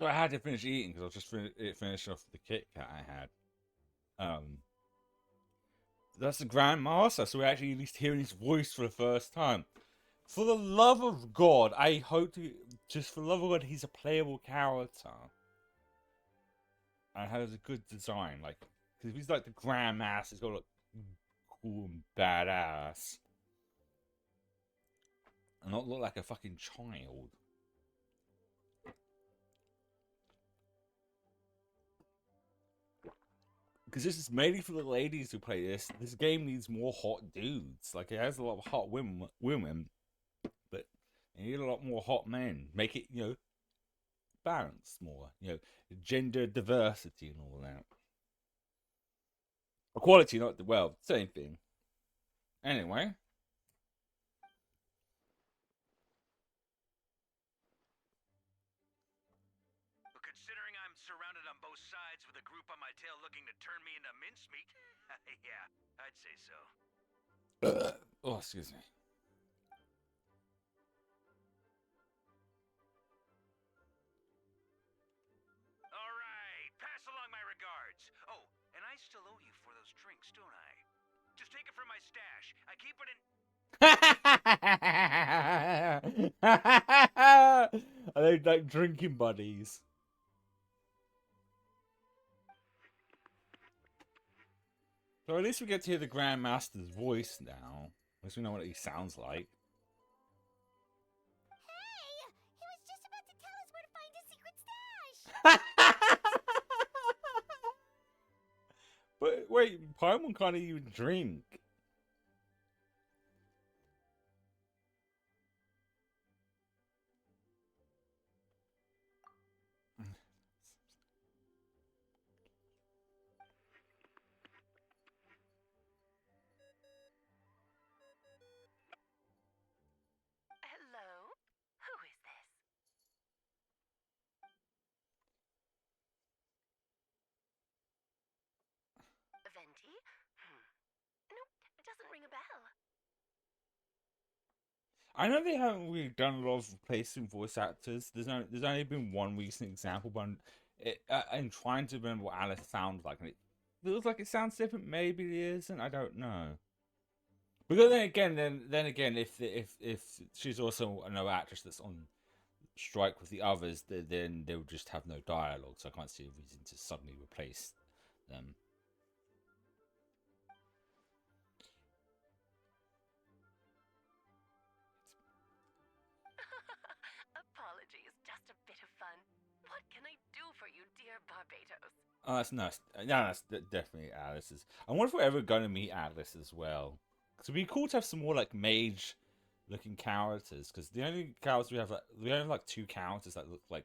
So I had to finish eating because I was just finish off the Kit Kat I had. That's the Grandmaster, so we're actually at least hearing his voice for the first time. For the love of God, I hope to just for the love of God, he's a playable character and has a good design. Like, because if he's like the Grandmaster, he's got to look cool and badass, and not look like a fucking child. Because this is mainly for the ladies who play this. This game needs more hot dudes. Like, it has a lot of hot women, but you need a lot more hot men. Make it, balanced more. Gender diversity and all that. Equality, not well, same thing. Anyway. Considering I'm surrounded on both sides with a group on my tail looking to turn me into mincemeat, yeah, I'd say so. Oh, excuse me. All right, pass along my regards. Oh, and I still owe you for those drinks, don't I? Just take it from my stash. I keep it in. Are they like drinking buddies? So at least we get to hear the Grandmaster's voice now. At least we know what he sounds like. Hey! He was just about to tell us where to find his secret stash! But wait, Paimon can't even drink. Hello? Who is this? Venti? Nope, it doesn't ring a bell. I know they haven't really done a lot of replacing voice actors. There's only been one recent example, but I'm trying to remember what Alice sounds like, and it feels like it sounds different. Maybe it isn't. I don't know. But then again, if she's also another actress that's on strike with the others, then they'll just have no dialogue. So I can't see a reason to suddenly replace them. Apologies, just a bit of fun. What can I do for you, dear Barbados? Oh, that's nice. Yeah, that's definitely Alice's. I wonder if we're ever going to meet Alice as well. Because it'd be cool to have some more like mage-looking characters. Because the only characters we only have like two characters that look like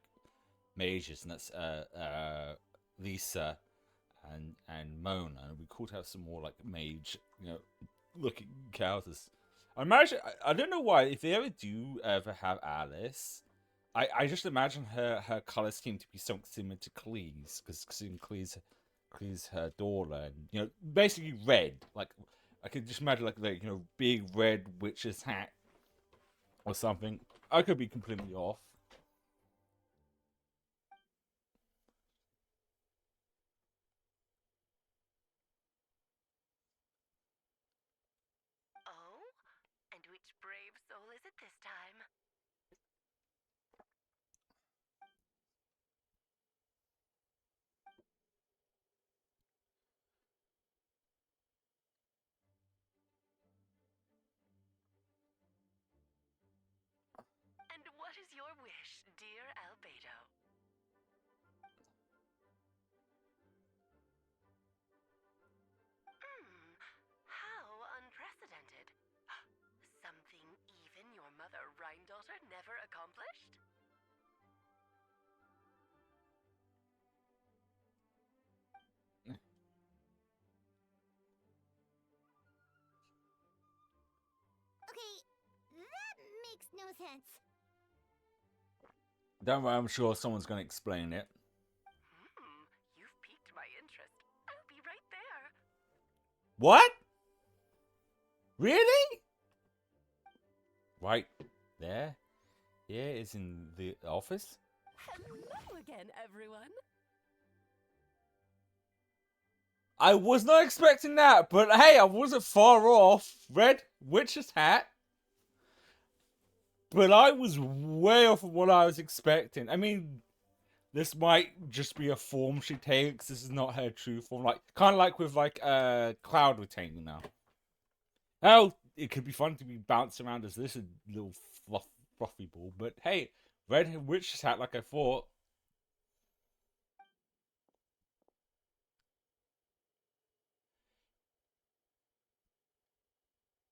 mages, and that's Lisa and Mona. And it'd be cool to have some more like mage, looking characters. I imagine I don't know why if they ever do ever have Alice. I just imagine her color scheme to be something similar to Clee's, because Clee's her daughter, and basically red. Like I could just imagine like big red witch's hat or something. I could be completely off. Oh? And which brave soul is it this time? And what is your wish, dear Albedo? How unprecedented. Something even your mother Rhine-daughter never accomplished? Okay, that makes no sense. Don't worry, I'm sure someone's going to explain it. You've piqued my interest. I'll be right there. What? Really? Right there? Here is in the office. Hello again, everyone. I was not expecting that, but hey, I wasn't far off. Red witch's hat. But I was way off of what I was expecting. I mean, this might just be a form she takes. This is not her true form. Like, kind of like with like Cloud Retainer now. Oh, it could be fun to be bounced around as this little fluffy ball. But hey, red witch's hat like I thought.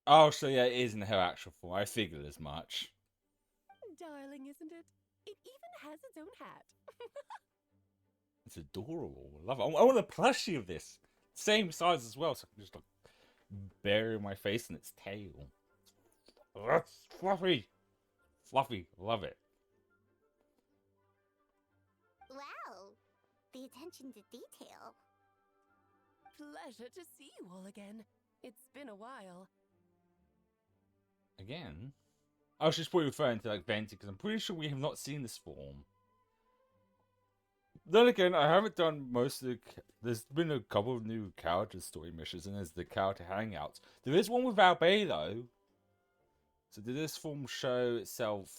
Oh, so yeah, it is in her actual form. I figured as much. Darling, isn't it? It even has its own hat. It's adorable. I love it. I want a plushie of this. Same size as well, so I can just like, bury my face in its tail. That's fluffy. Fluffy. Love it. Wow, the attention to detail. Pleasure to see you all again. It's been a while. Again? I was just probably referring to like Venti, because I'm pretty sure we have not seen this form. Then again, I haven't done most of the... There's been a couple of new character story missions, and there's the character hangouts. There is one with Albedo. So did this form show itself...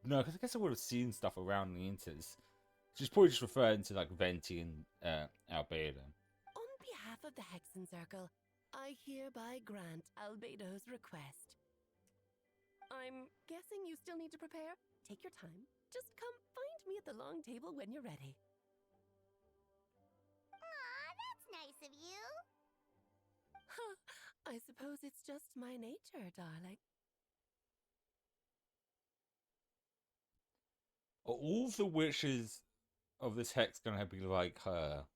No, because I guess I would have seen stuff around the internet. She's probably just referring to like Venti and Albedo. On behalf of the Hexen Circle, I hereby grant Albedo's request. I'm guessing you still need to prepare? Take your time. Just come find me at the long table when you're ready. Aw, that's nice of you. I suppose it's just my nature, darling. Are all the witches of this hex gonna be like her?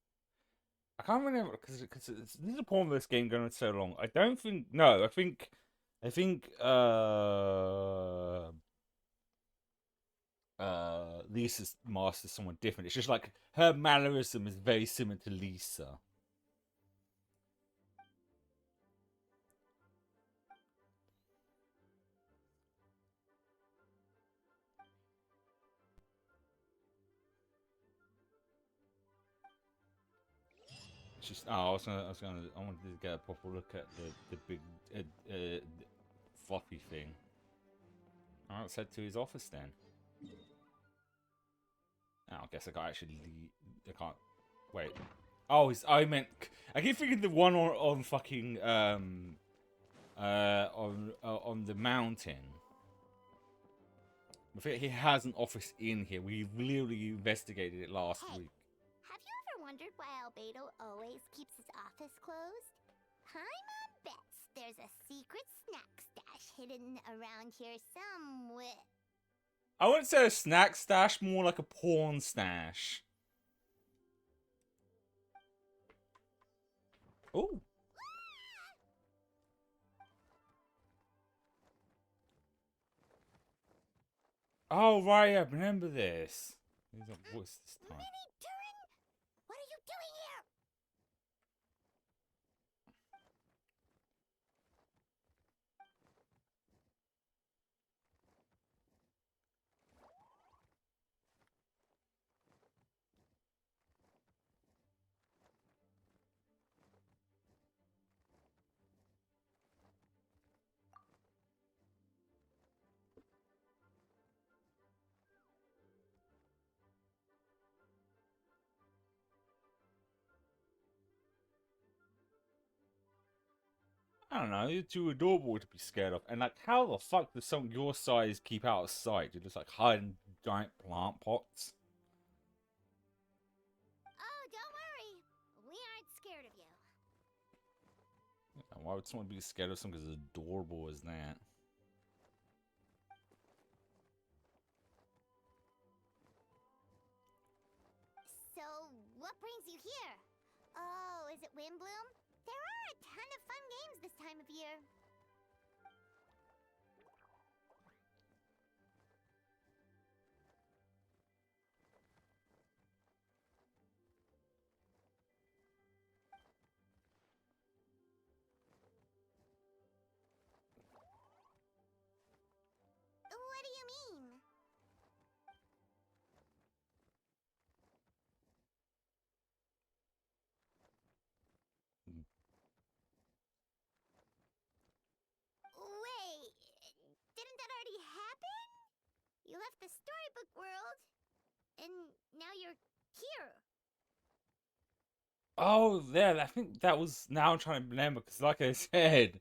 I can't remember because this is the problem with this game going on so long. I don't think. No, I think Lisa's master is somewhat different. It's just like her mannerism is very similar to Lisa. Just I wanted to get a proper look at the big fluffy thing. Alright, let's head to his office then. Oh, I guess I can't actually leave. I can't. Wait. Oh, I meant. I keep thinking the one on fucking on the mountain. I think he has an office in here. We literally investigated it last week. Have you ever wondered why Albedo always keeps his office closed? Paimon bets there's a secret snack stash hidden around here somewhere. I wouldn't say a snack stash, more like a porn stash. Oh. Oh, right, I remember this. Who's that voice this time? Mini Turin, what are you doing here? I don't know, you're too adorable to be scared of. And, like, how the fuck does someone your size keep out of sight? You're just, like, hiding giant plant pots? Oh, don't worry. We aren't scared of you. Yeah, why would someone be scared of something as adorable as that? So, what brings you here? Oh, is it Windbloom? There are a ton of fun games this time of year. What do you mean? Wait, didn't that already happen? You left the storybook world, and now you're here. Oh, yeah, I think that was... Now I'm trying to remember, because like I said,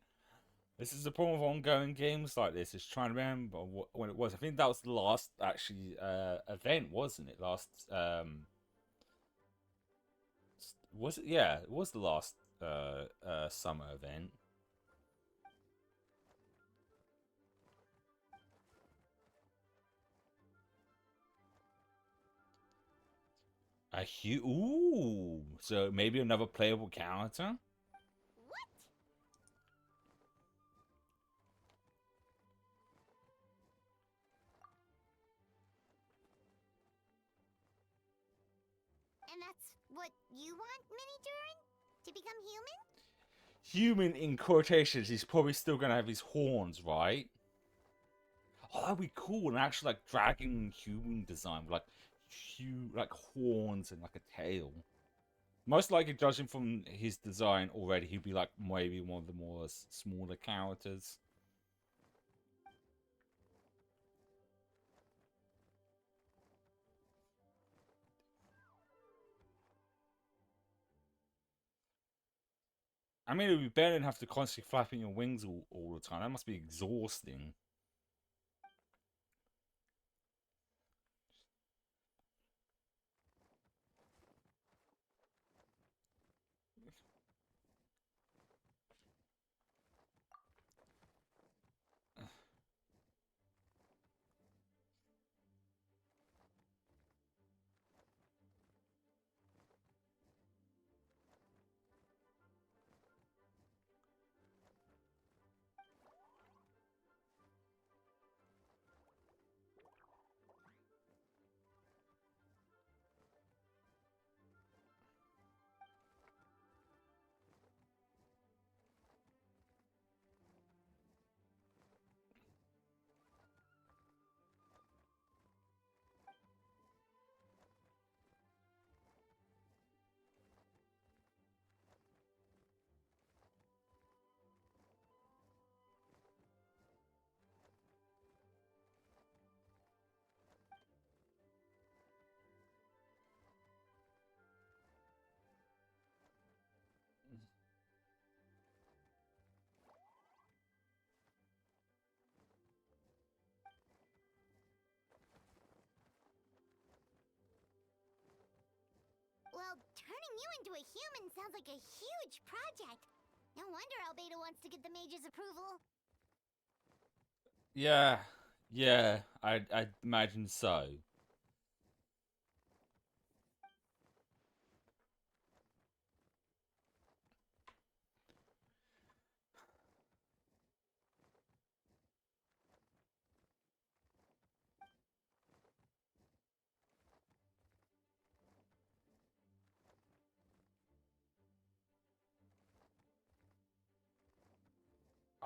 this is the problem with ongoing games like this, is trying to remember when it was. I think that was the last, actually, event, wasn't it? Last, was it? Yeah, it was the last, summer event. Ooh, so maybe another playable character? What? And that's what you want, Mini Durin? To become human? Human in quotations, he's probably still gonna have his horns, right? Oh, that'd be cool. An actual like dragon human design with like horns and like a tail. Most likely, judging from his design already, he'd be like maybe one of the more smaller characters. I mean, it would be better than have to constantly flapping your wings all the time. That must be exhausting. Turning you into a human sounds like a huge project. No wonder Albedo wants to get the mage's approval. Yeah, yeah, I imagine so.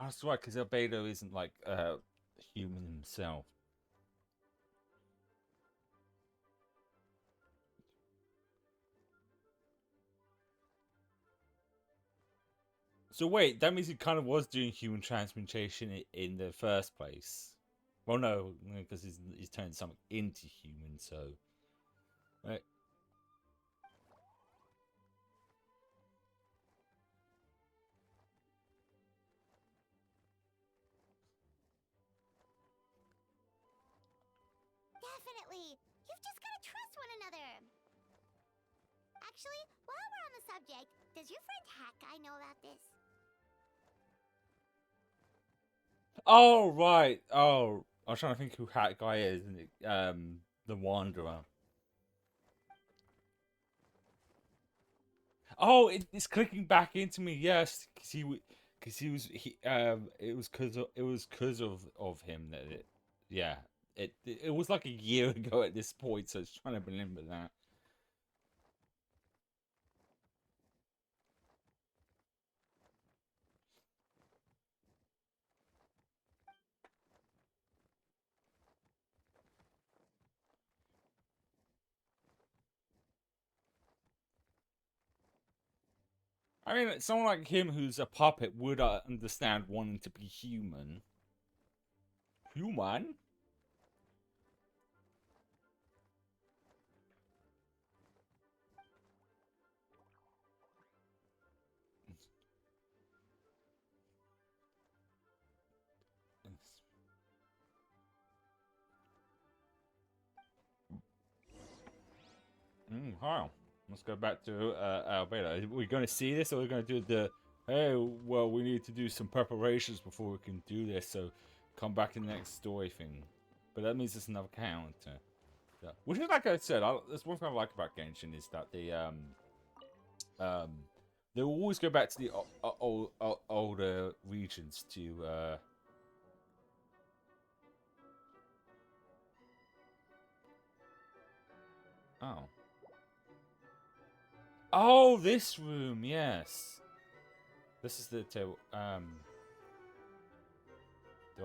Oh, that's right, because Albedo isn't like human himself. So wait, that means he kind of was doing human transmutation in the first place. Well, no, because he's turned something into human. So, right. Definitely. You've just gotta trust one another. Actually, while we're on the subject, does your friend Hack Guy know about this? Oh right. Oh, I was trying to think who Hat Guy is. The Wanderer. Oh, it's clicking back into me. Yes, because it was because of him that it. Yeah, it was like a year ago at this point, so it's trying to remember that. I mean, someone like him who's a puppet would understand wanting to be human. Human? Hi. Let's go back to Albedo. Are we going to see this, or are we going to do the? Hey, well, we need to do some preparations before we can do this. So, come back in the next story thing. But that means it's another character. Yeah. Which is like I said, there's one thing I like about Genshin is that they will always go back to the older regions to Oh. Oh, this room, yes. This is the table. Do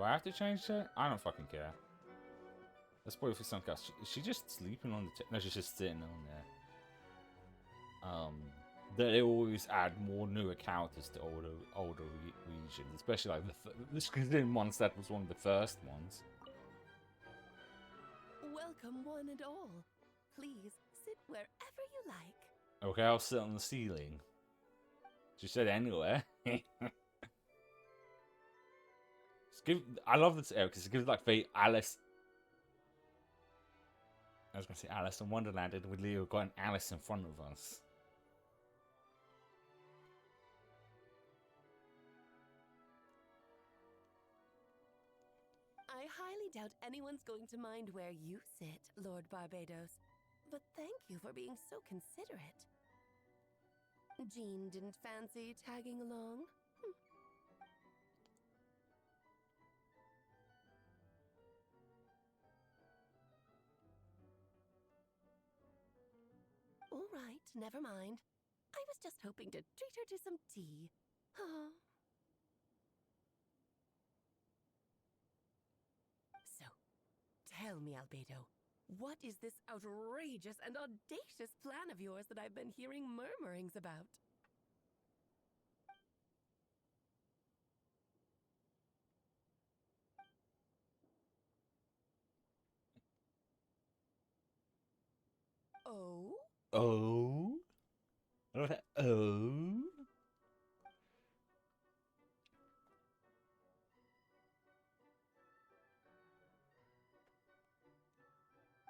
I have to change that? I don't fucking care. Let's play for some guys. Is she just sleeping on the table? No, she's just sitting on there. They always add more newer characters to older regions, especially like this ones that was one of the first ones. Welcome, one and all. Please sit wherever you like. Okay, I'll sit on the ceiling. She said anywhere. I love this area because it gives like very Alice. I was gonna say Alice in Wonderland, and we literally got an Alice in front of us. I highly doubt anyone's going to mind where you sit, Lord Barbados. But thank you for being so considerate. Jean didn't fancy tagging along? All right, never mind. I was just hoping to treat her to some tea. Oh. So, tell me, Albedo, what is this outrageous and audacious plan of yours that I've been hearing murmurings about? Oh? Oh? I love that. Oh?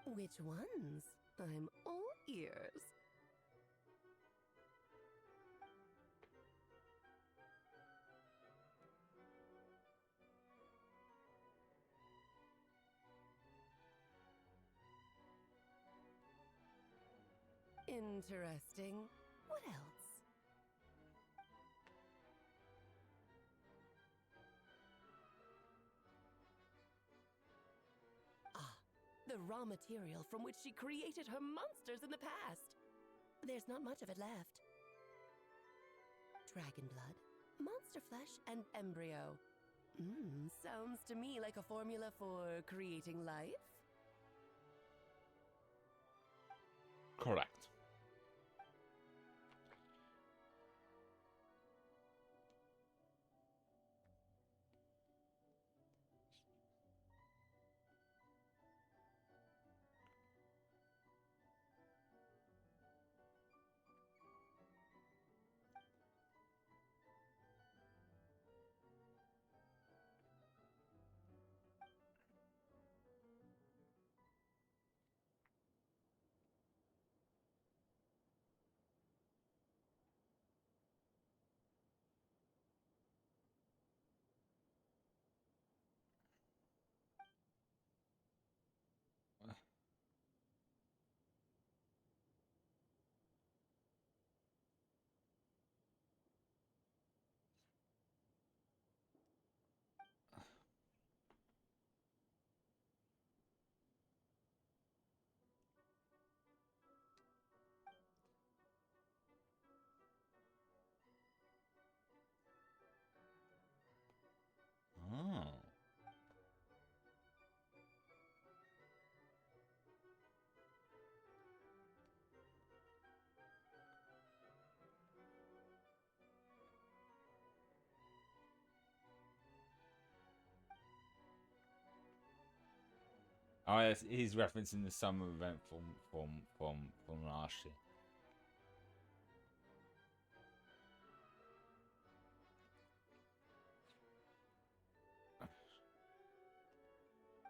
Which ones? I'm all ears. Interesting. What else? Ah, the raw material from which she created her monsters in the past. There's not much of it left. Dragon blood, monster flesh, and embryo. Sounds to me like a formula for creating life. Correct. Oh. Oh, yes, he's referencing the summer event from last year.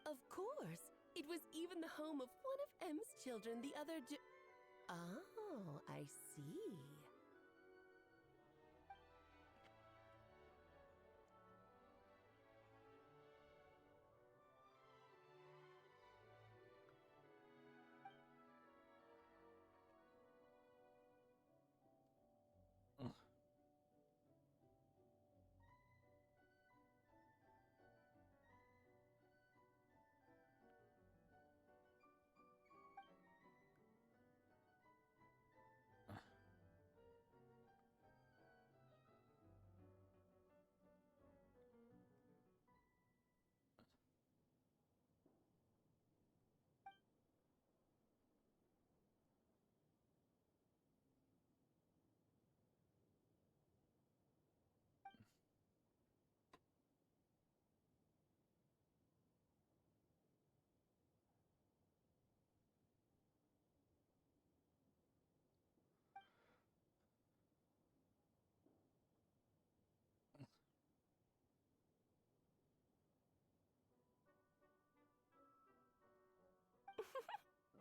Of course. It was even the home of one of M's children the other Oh, I see.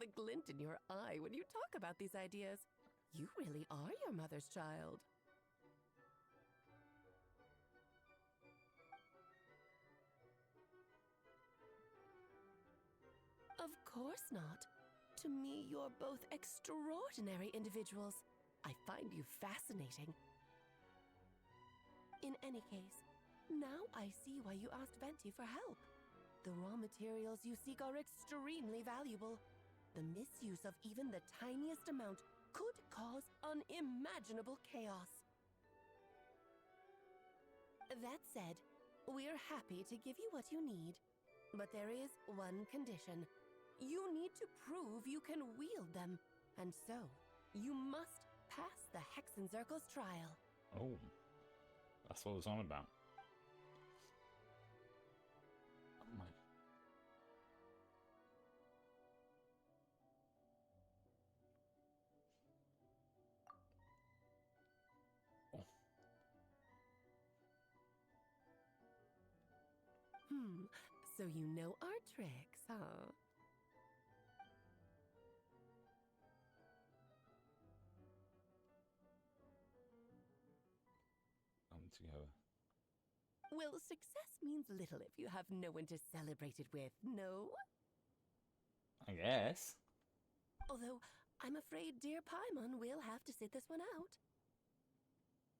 The glint in your eye when you talk about these ideas. You really are your mother's child. Of course not. To me, you're both extraordinary individuals. I find you fascinating. In any case, now I see why you asked Venti for help. The raw materials you seek are extremely valuable. The misuse of even the tiniest amount could cause unimaginable chaos. That said, we're happy to give you what you need. But there is one condition. You need to prove you can wield them. And so, you must pass the Hexenzirkel's trial. Oh, that's what it was on about. Oh my. So you know our tricks, huh? Together. Well, success means little if you have no one to celebrate it with, no? I guess. Although, I'm afraid dear Paimon will have to sit this one out.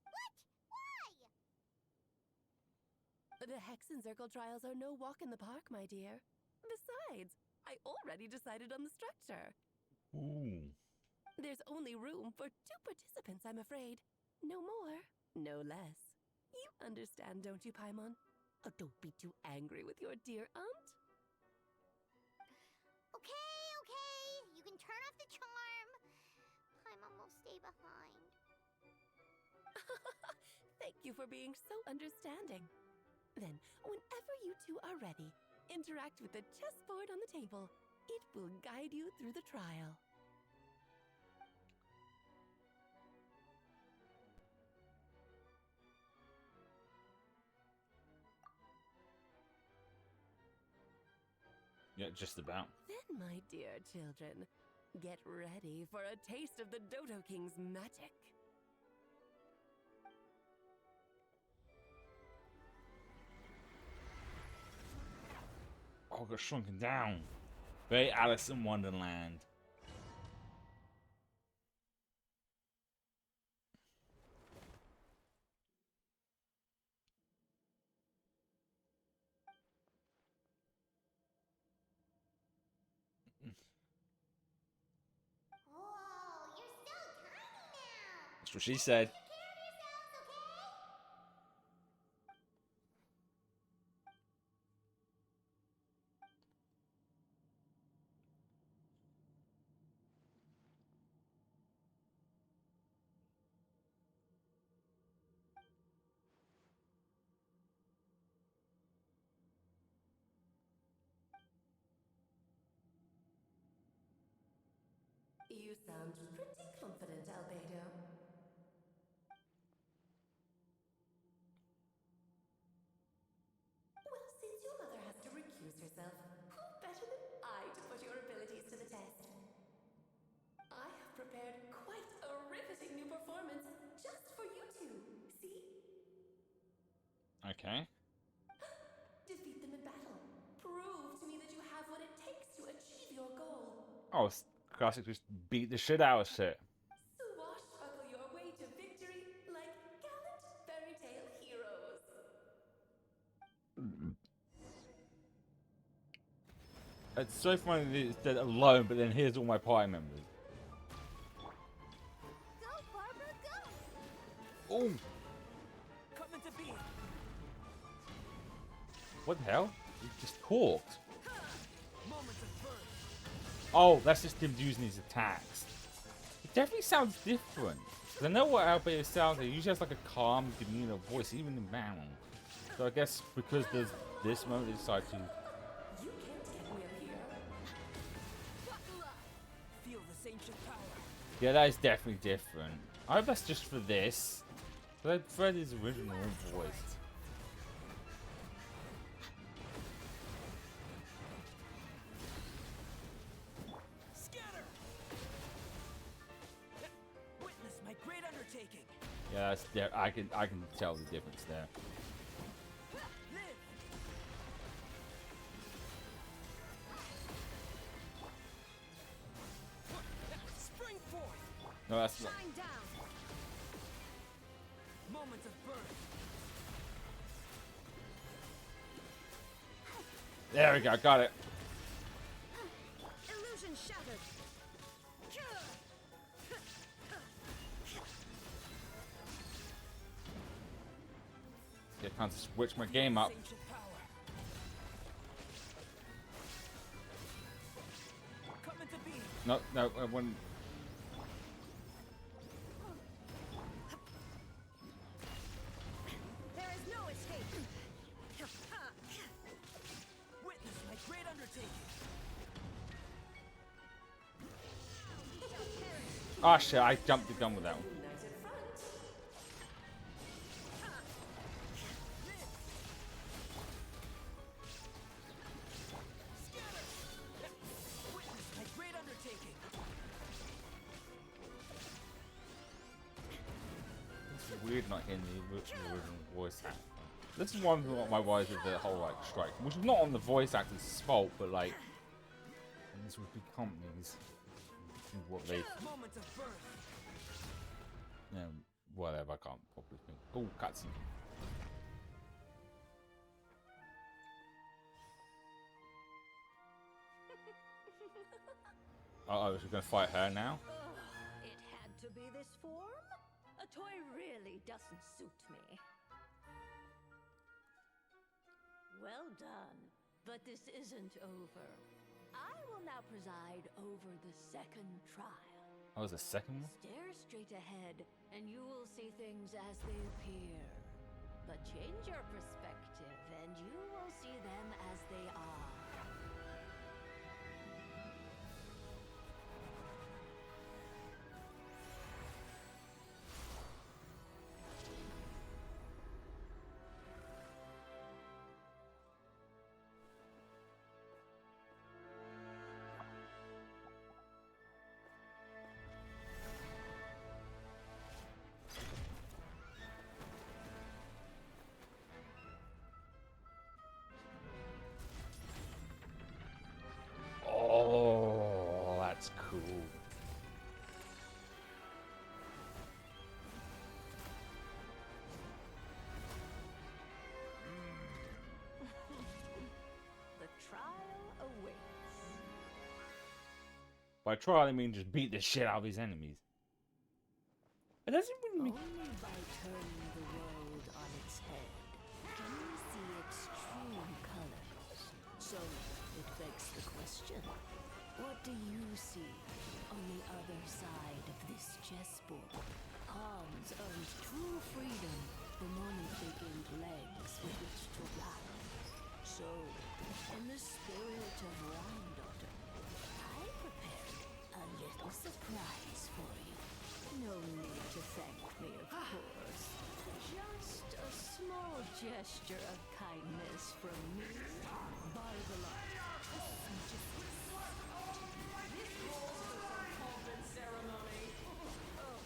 What? Why? The Hexen Circle trials are no walk in the park, my dear. Besides, I already decided on the structure. Ooh. There's only room for 2 participants, I'm afraid. No more, no less. You understand, don't you, Paimon? Oh, don't be too angry with your dear aunt. Okay. You can turn off the charm. Paimon will stay behind. Thank you for being so understanding. Then, whenever you two are ready, interact with the chessboard on the table. It will guide you through the trial. Yeah, just about. Then, my dear children, get ready for a taste of the Dodo King's magic. Oh, got shrunken down. Very Alice in Wonderland. Whoa, you're so tiny now. That's what she said. Take care of yourselves, okay? You sound pretty confident, Albedo. Well, since your mother has to recuse herself, who better than I to put your abilities to the test? I have prepared quite a riveting new performance just for you two. See? Okay. Defeat them in battle. Prove to me that you have what it takes to achieve your goal. Oh, it's classic. Just beat the shit out of shit. Swashbuckle your way to victory like gallant fairy tale heroes. It's so funny that it's dead alone, but then here's all my party members. Go, Barbara, go! Oh, Coming to be. what the hell? He just talked. Moments of birth. Oh, that's just him using his attacks. It definitely sounds different. 'Cause I know what Albedo sounds like. He usually has like a calm, demeanor voice, even in battle. So I guess because there's this moment, they decide to. You can't get me up here. Buckle up. Feel this ancient power. Yeah, that is definitely different. I hope that's just for this. But I prefer his original voice. Scatter. Witness my great undertaking. Yeah, that's I can tell the difference there. Live. Spring forth. No, that's not. Shine down. Moments of birth. There we go, got it. Illusion shattered. Get time to switch my game up. Ancient power. Coming to be. No, I wouldn't. There is no escape. Witness my great undertaking. Ah, shit, I jumped the gun with that one. United front. Witness my great undertaking. It's weird not hearing the original voice actor. This is one of my worries with the whole like strike, which is not on the voice actor's fault, but like, and this would be companies. what they. Moment of birth. Whatever. I can't properly think. Oh, cutscene. Oh, she's gonna fight her now. It had to be this form? A toy really doesn't suit me. Well done, but this isn't over. I will now preside over the second trial. Oh, there's a second one? Stare straight ahead, and you will see things as they appear. But change your perspective, and you will see them as they are. Oh, that's cool. The trial awaits. By trial, I mean just beat the shit out of his enemies. It doesn't really mean. Only by turning the world on its head can we see its true colors. So it begs the question, what do you see on the other side of this chessboard? Pawns earned true freedom the moment they gained legs with which to run. So, in the spirit of Granddaughter, I prepared a little surprise for you. No need to thank me, of course. Just a small gesture of kindness from me, Barbara.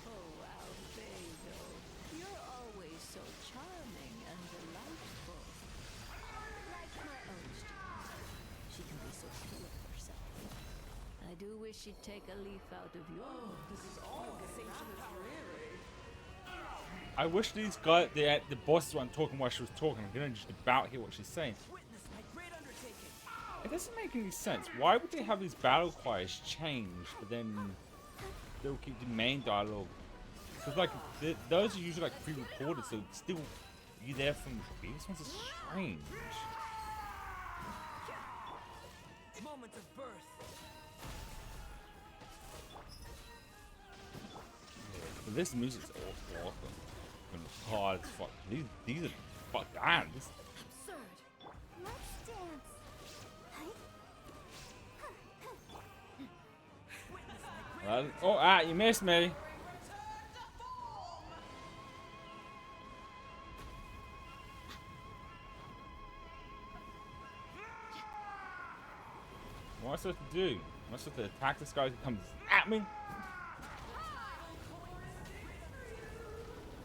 Oh, Albedo, you're always so charming and delightful. Like my own student, she can be so full of herself. I do wish she'd take a leaf out of yours. This is all I wish these guys, the bosses weren't talking while she was talking. I'm gonna just about hear what she's saying. It doesn't make any sense. Why would they have these battle cries change, but then they'll keep the main dialogue? Because like those are usually like pre-recorded, so it's still you there from the previous ones. Is strange. Moment of birth. But this music's awesome. And hard as fuck. These are fuck. Damn, this. Absurd. Let's dance. You missed me. What am I supposed to do? Am I supposed to attack this guy who comes at me?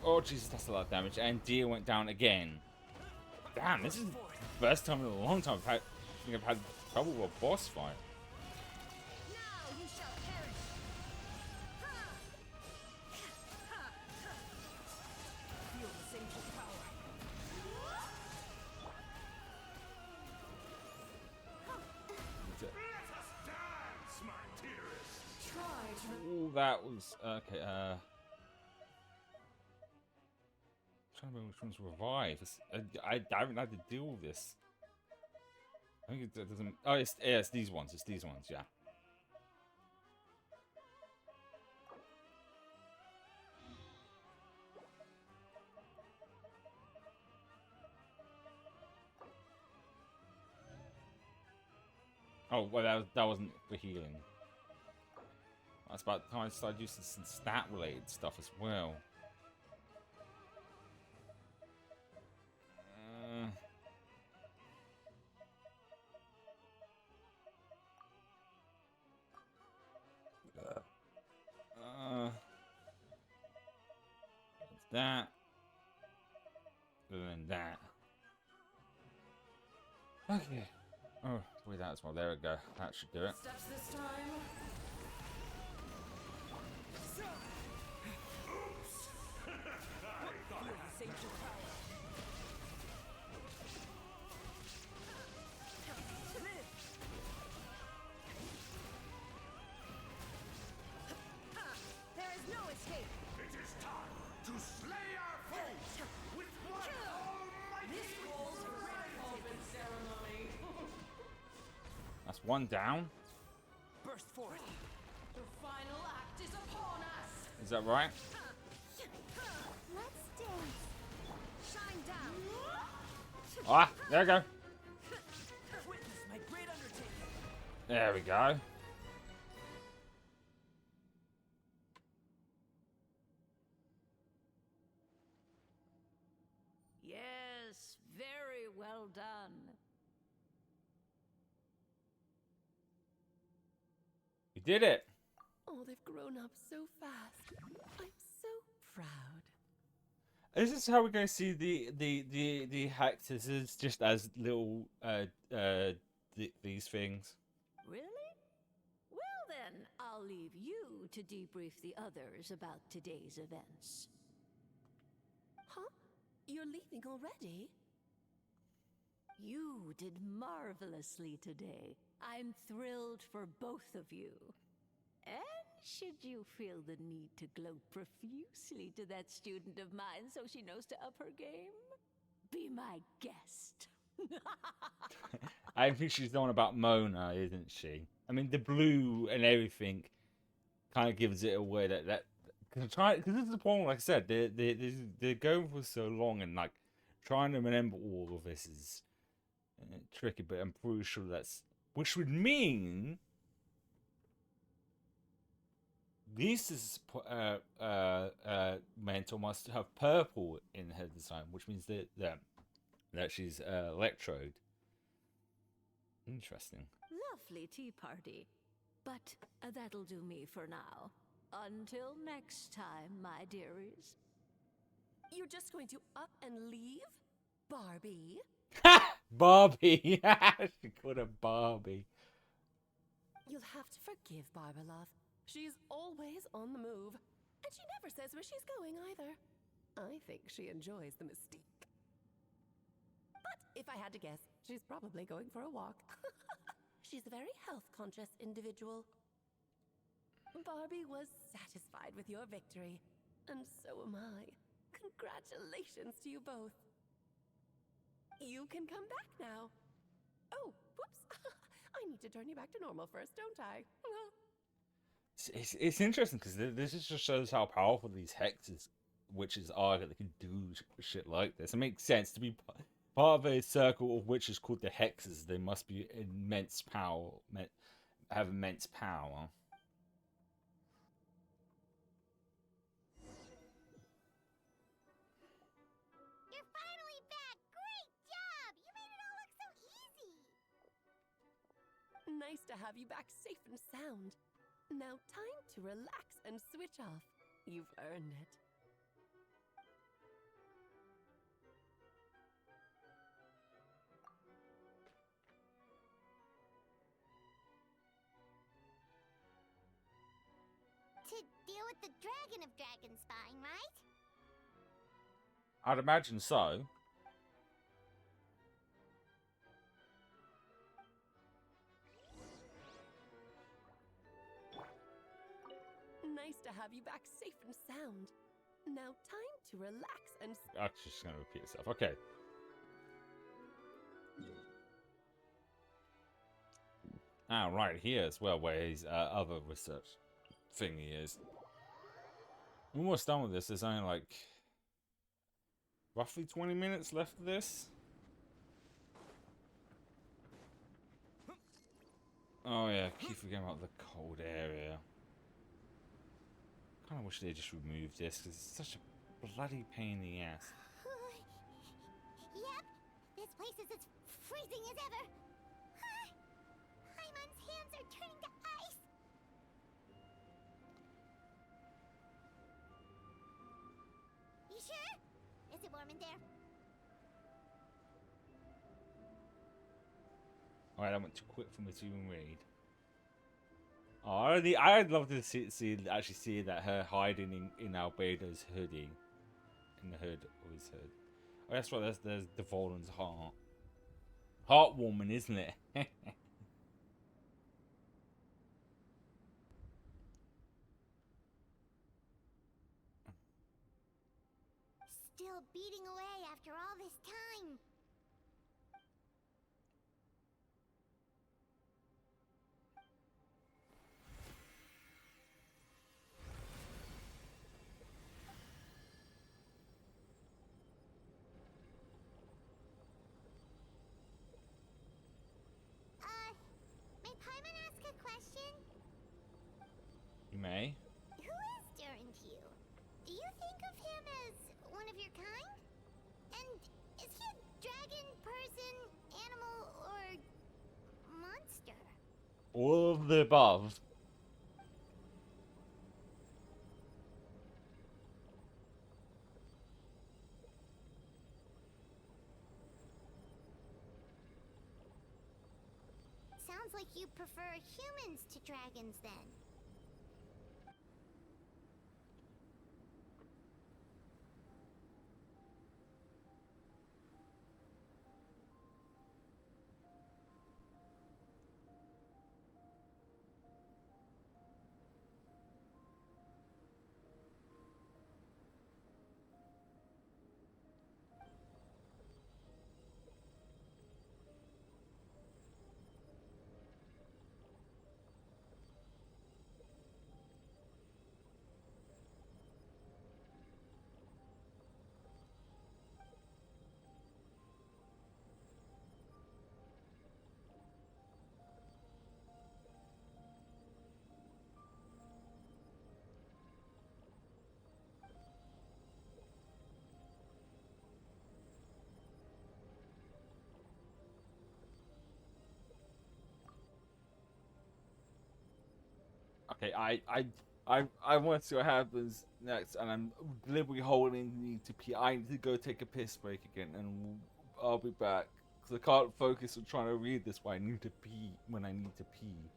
Oh Jesus, that's a lot of damage. And Deer went down again. Damn, this is the first time in a long time I've had trouble with a boss fight. Now you shall perish. Feel the same power. Ooh, that was okay. Trying to remember which one's revive. I haven't had to deal with this. I think it doesn't. Oh, it's these ones. It's these ones. Yeah. Oh well, that wasn't for healing. That's about the time I started using some stat-related stuff as well. That. And then that. Okay. Oh, wait, that as well. There we go. That should do it. Steps this time. There is no escape. It is time to slay our foes with one almighty This calls for an open ceremony. That's one down. Burst forth. The final act is upon us. Is that right? Let's dance. Shine down. Ah, there we go. Witness my great undertaking. There we go. Yes, very well done. You did it. Oh, they've grown up so fast. I'm so proud. Is this how we're going to see the hectors just as little these things? Really? Well then, I'll leave you to debrief the others about today's events. Huh? You're leaving already? You did marvelously today. I'm thrilled for both of you. And should you feel the need to gloat profusely to that student of mine so she knows to up her game, be my guest. I think she's the one about Mona, isn't she? I mean, the blue and everything kind of gives it away that because this is the point. Like I said, they're going for so long, and like trying to remember all of this is tricky. But I'm pretty sure which would mean Lisa's mentor must have purple in her design, which means that she's Electrode. Interesting. Lovely tea party. But that'll do me for now. Until next time, my dearies. You're just going to up and leave? Barbie? Barbie! She called her Barbie. You'll have to forgive Barbalov. She's always on the move. And she never says where she's going either. I think she enjoys the mystique. But if I had to guess, she's probably going for a walk. She's a very health-conscious individual. Barbie was satisfied with your victory, and so am I. Congratulations to you both. You can come back now. Oh, whoops. I need to turn you back to normal first, don't I? It's interesting because this just shows how powerful these hexes witches are, that they can do shit like this. It makes sense to be part of a circle of witches called the hexes. They must be immense power, have immense power. You're finally back! Great job! You made it all look so easy! Nice to have you back safe and sound. Now time to relax and switch off. You've earned it. To deal with the Dragon of Dragonspine, right? I'd imagine so. Nice to have you back safe and sound. Now time to relax and... Actually, just going to repeat itself. Okay. Ah, right here as well, where his other research thingy is. We're almost done with this. There's only like roughly 20 minutes left of this. Oh yeah, keep forgetting about the cold area. Kind of wish they just removed this because it's such a bloody pain in the ass. Yep, this place is as freezing as ever. Hyman's hands are turning to ice. You sure? Is it warm in there? Alright, that went too quick for me to even read. I'd love to actually see that her hiding in Albedo's hoodie, in the hood of his hood. Oh, that's right. There's the Volan's heart. Heartwarming, isn't it? Still beating away after all this time. May Paimon ask a question? You may. Who is Durin to you? Do you think of him as one of your kind? And is he a dragon, person, animal, or monster? All of the above. Sounds like you prefer humans to dragons then. Okay, I want to see what happens next, and I'm deliberately holding you to pee. I need to go take a piss break again, and I'll be back because I can't focus on trying to read this. Why I need to pee when I need to pee.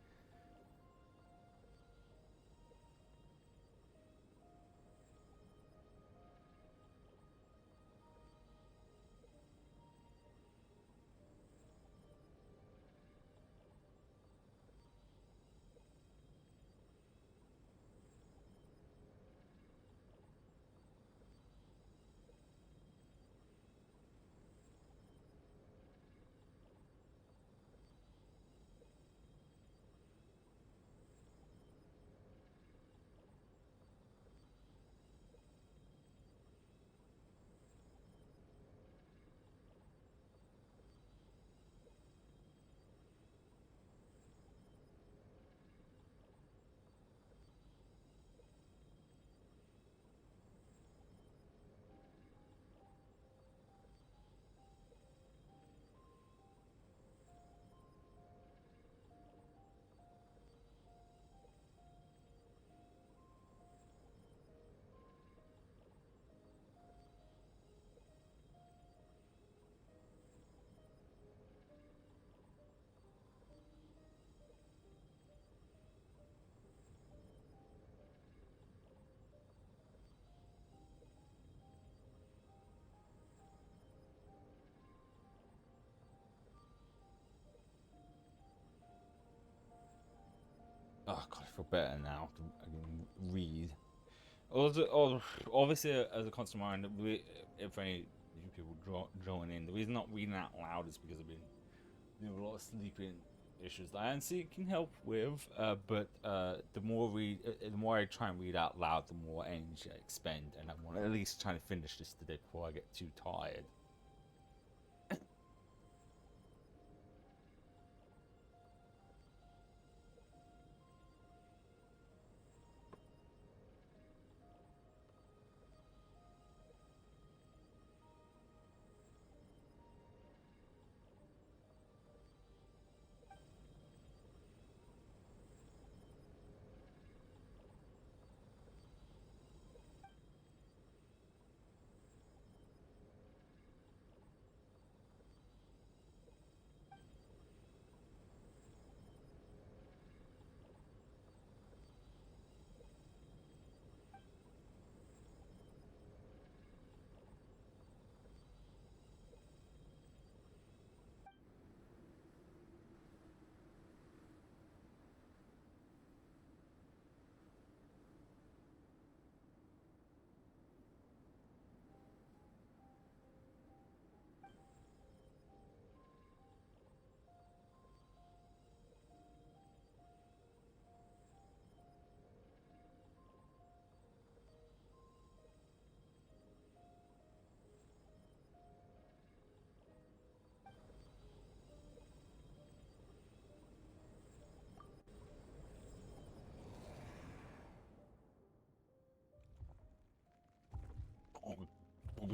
Oh god, I feel better now. I can read. Also, obviously, as a constant reminder, if any new people join in, the reason I'm not reading out loud is because I've been doing a lot of sleeping issues that I am seeking help with. But the more I try and read out loud, the more energy I expend, and I want to at least try to finish this today before I get too tired.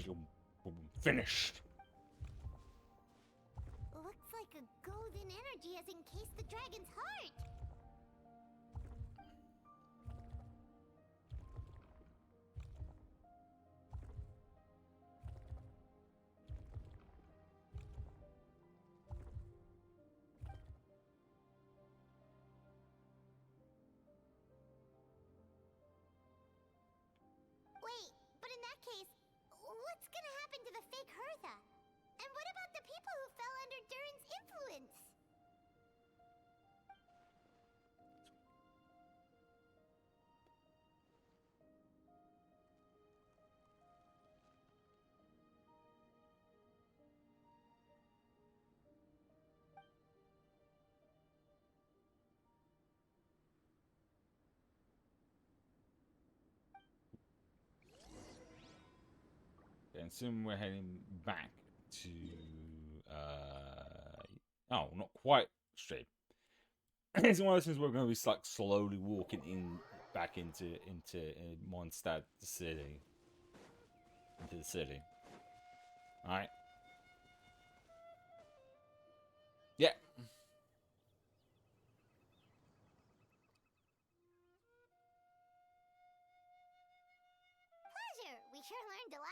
You're finished. Looks like a golden energy has encased the dragon's heart. Wait, but in that case, what's gonna happen to the fake Hertha? And what about the people who fell under Durin's influence? And soon we're heading back to oh, not quite straight. It's one of those things we're going to be like slowly walking back into Mondstadt city, into the city. All right. Yeah. Pleasure. We sure learned a lot.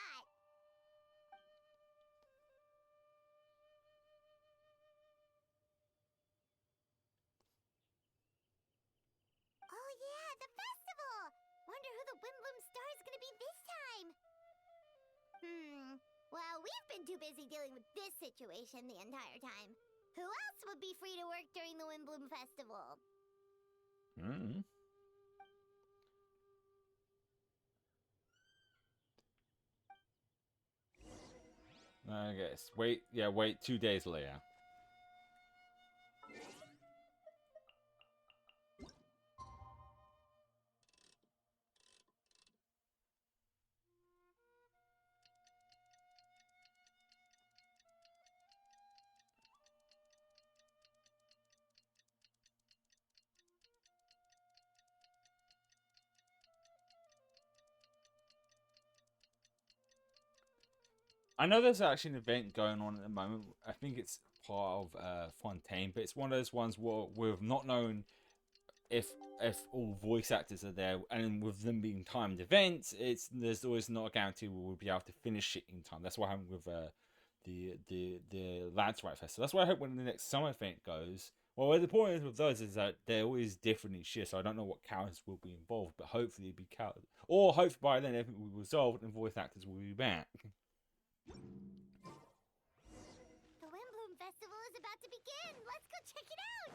Oh yeah, the festival! Wonder who the Wimbloom star is gonna be this time? Well, we've been too busy dealing with this situation the entire time. Who else would be free to work during the Wimbloom festival? I guess. Wait 2 days later. I know there's actually an event going on at the moment. I think it's part of Fontaine, but it's one of those ones where we've not known if all voice actors are there, and with them being timed events, there's always not a guarantee we'll be able to finish it in time. That's what happened with the Lads Right Festival. That's why I hope when the next summer event goes. Well, the point is with those is that they're always different each year, so I don't know what characters will be involved, but hopefully it'll be characters, or hopefully by then everything will be resolved and voice actors will be back. The Wimbloom festival is about to begin. Let's go check it out.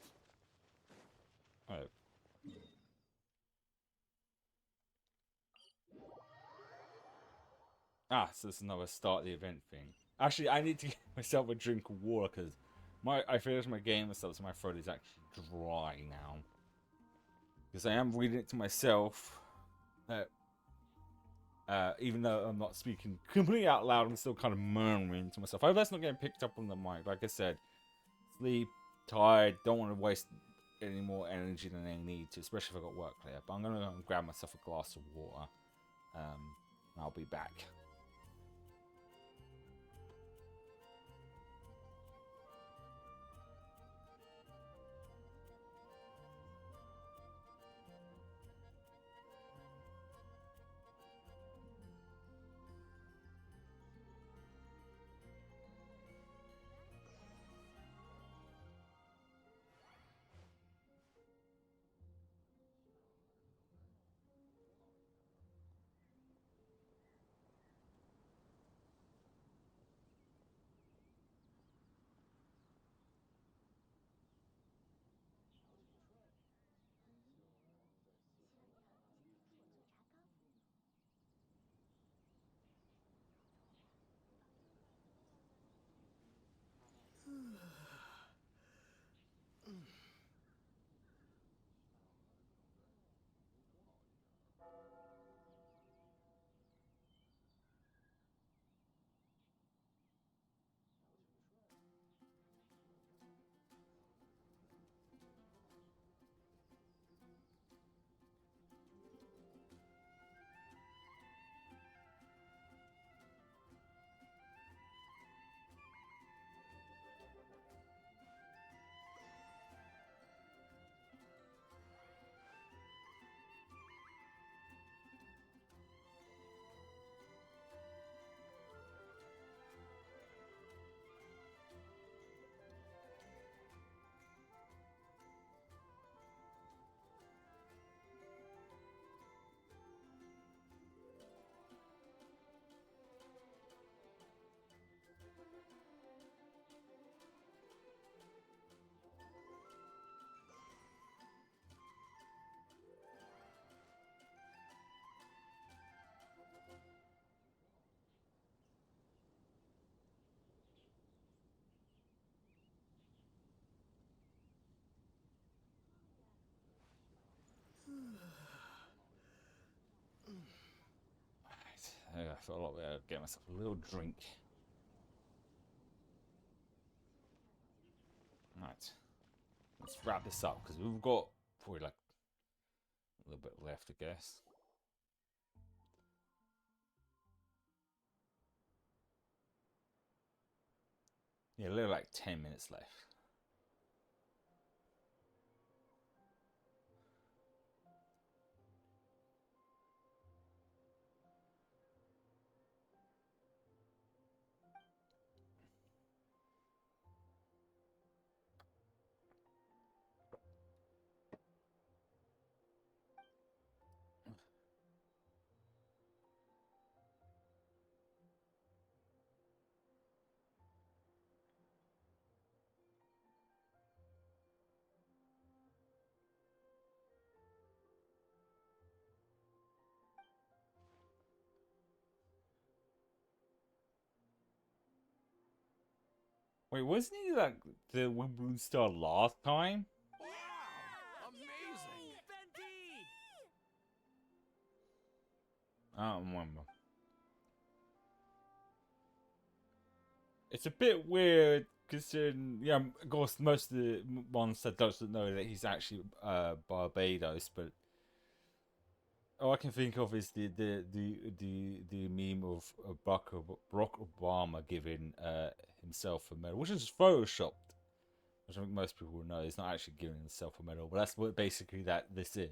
Oh. So it's another start the event thing. Actually, I need to get myself a drink of water because I finished my game and stuff, so my throat is actually dry now. Because I am reading it to myself. Even though I'm not speaking completely out loud, I'm still kind of murmuring to myself. I hope that's not getting picked up on the mic. Like I said, sleep, tired, don't want to waste any more energy than I need to, especially if I've got work later. But I'm going to go and grab myself a glass of water. And I'll be back. feel like I'll get myself a little drink. Right. Let's wrap this up because we've got probably like a little bit left, I guess. Yeah, a little like 10 minutes left. Wait, wasn't he like the Wimbledon star last time? Amazing! I don't remember. It's a bit weird considering, yeah, of course, most of the ones that doesn't know that he's actually Barbados, but all I can think of is the meme of Barack Obama giving himself a medal, which is photoshopped. Which I think most people will know. He's not actually giving himself a medal, but that's what basically this is.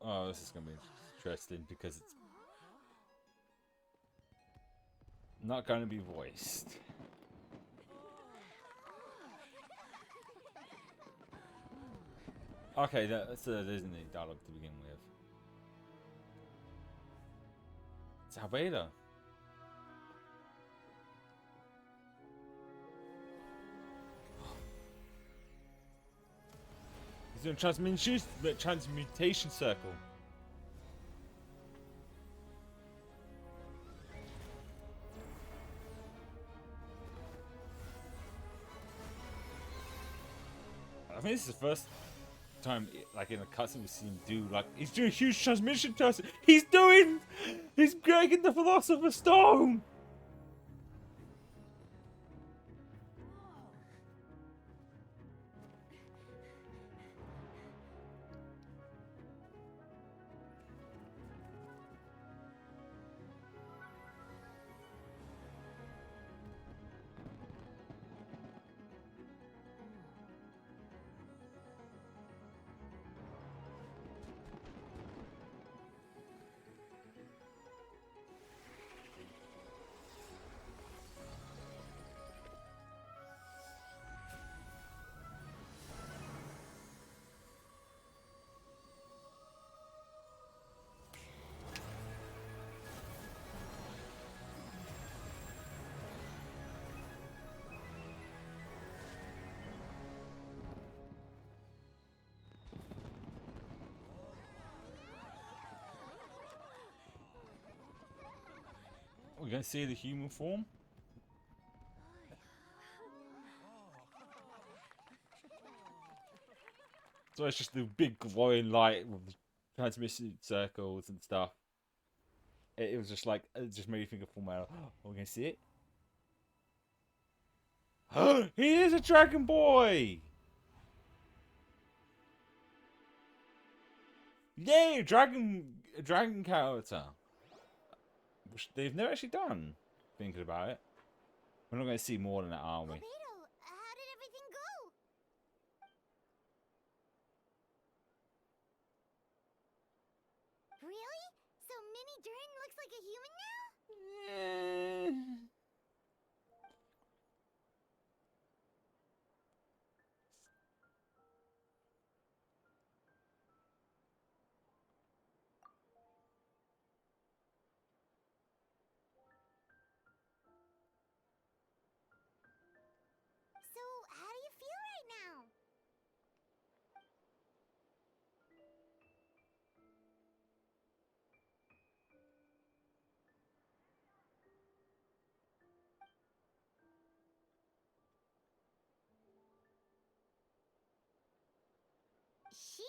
Oh, this is going to be interesting because it's not going to be voiced. Okay, that's there isn't any dialogue to begin with. It's Albedo. He's doing transmutation circle. I think this is the first time, like in a cutscene, we see him do like he's doing a huge transmission test. He's breaking the Philosopher's Stone. We're gonna see the human form. So it's just the big glowing light with the transmission circles and stuff. It was just like it just made me think of Full Metal. Oh, we're gonna see it. He is a Dragon Boy. Yay, dragon character. Which they've never actually done. Thinking about it, we're not going to see more than that, are we? Albedo, how did everything go? Really? So Mini Dern looks like a human now? Eh. So, how do you feel right now? She?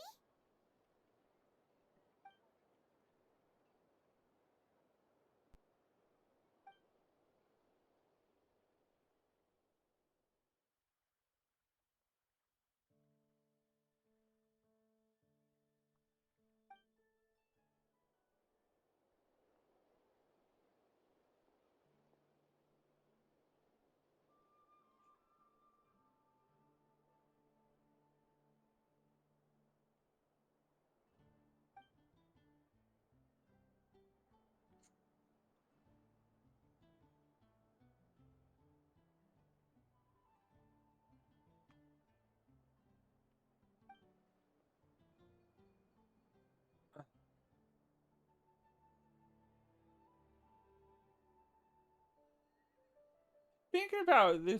Thinking about the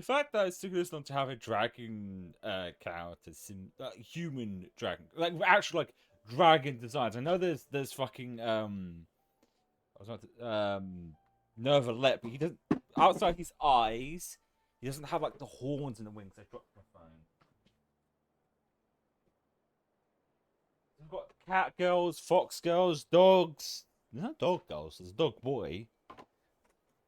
fact that it's taken us long to have a dragon character, human dragon, like actual like dragon designs. I know there's fucking I was about to, Nervalet, but he doesn't. Outside his eyes, he doesn't have like the horns and the wings. I dropped my phone. We've got cat girls, fox girls, dogs. There's no dog girls. There's a dog boy.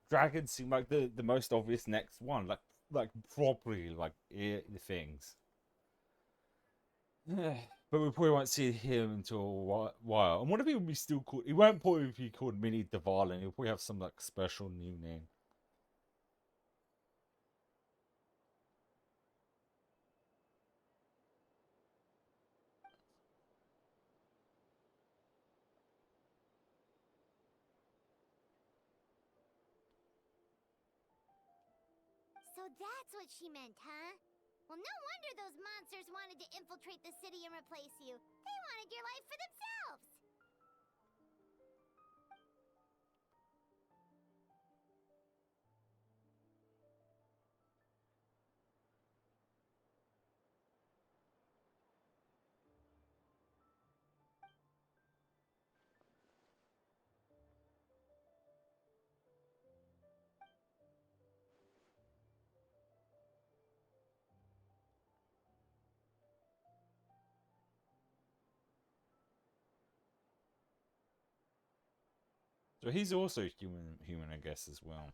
Dragons seem like the most obvious next one, like properly like the things. But we probably won't see him until a while. And what if he would be still called? He won't probably be called Mini Dvalin. He'll probably have some like special new name. So that's what she meant, huh? Well, no wonder those monsters wanted to infiltrate the city and replace you. They wanted your life for themselves! So he's also human, I guess, as well.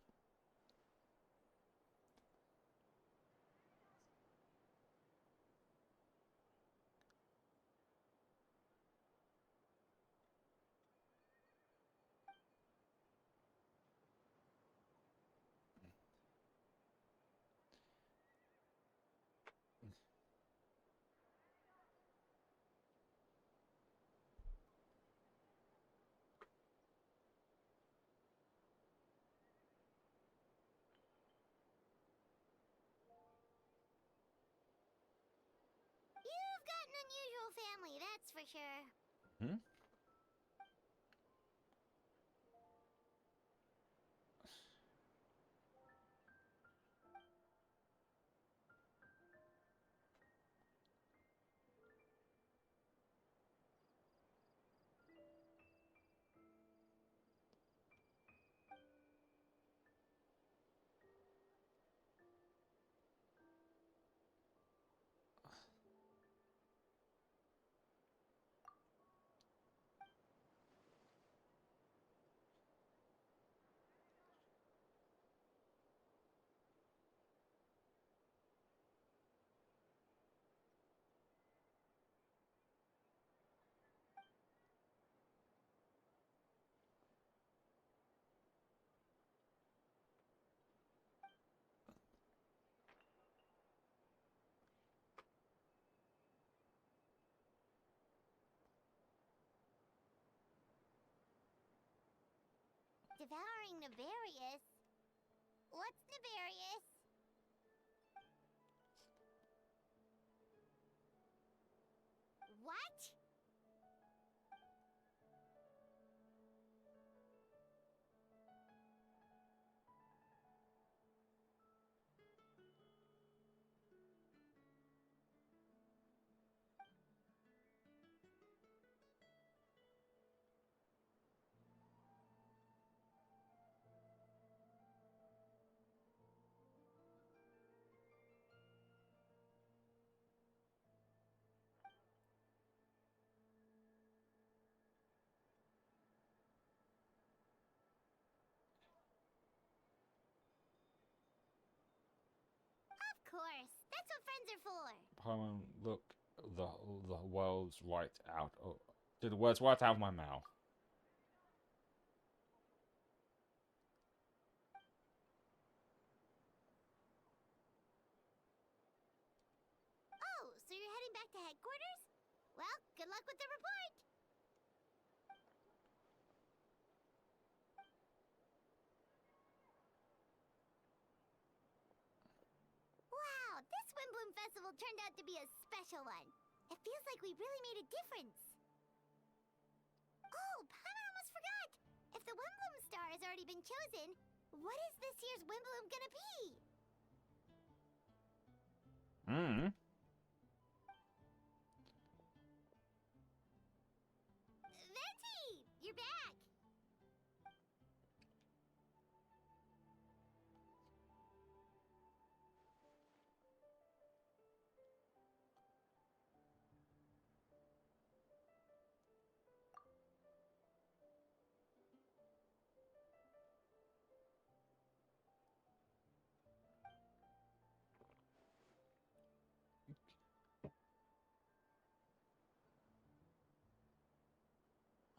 You've got an unusual family, that's for sure. Hmm? devouring Nefarious. What's Nefarious? What? Of course. That's what friends are for. Pokemon, look the words right out. Oh, the words right out of my mouth. Oh, so you're heading back to headquarters? Well, good luck with the report. Wow, this Wimbloom Festival turned out to be a special one. It feels like we really made a difference. Oh, Paimon almost forgot. If the Wimbloom star has already been chosen, what is this year's Wimbloom gonna be? Venti, you're back.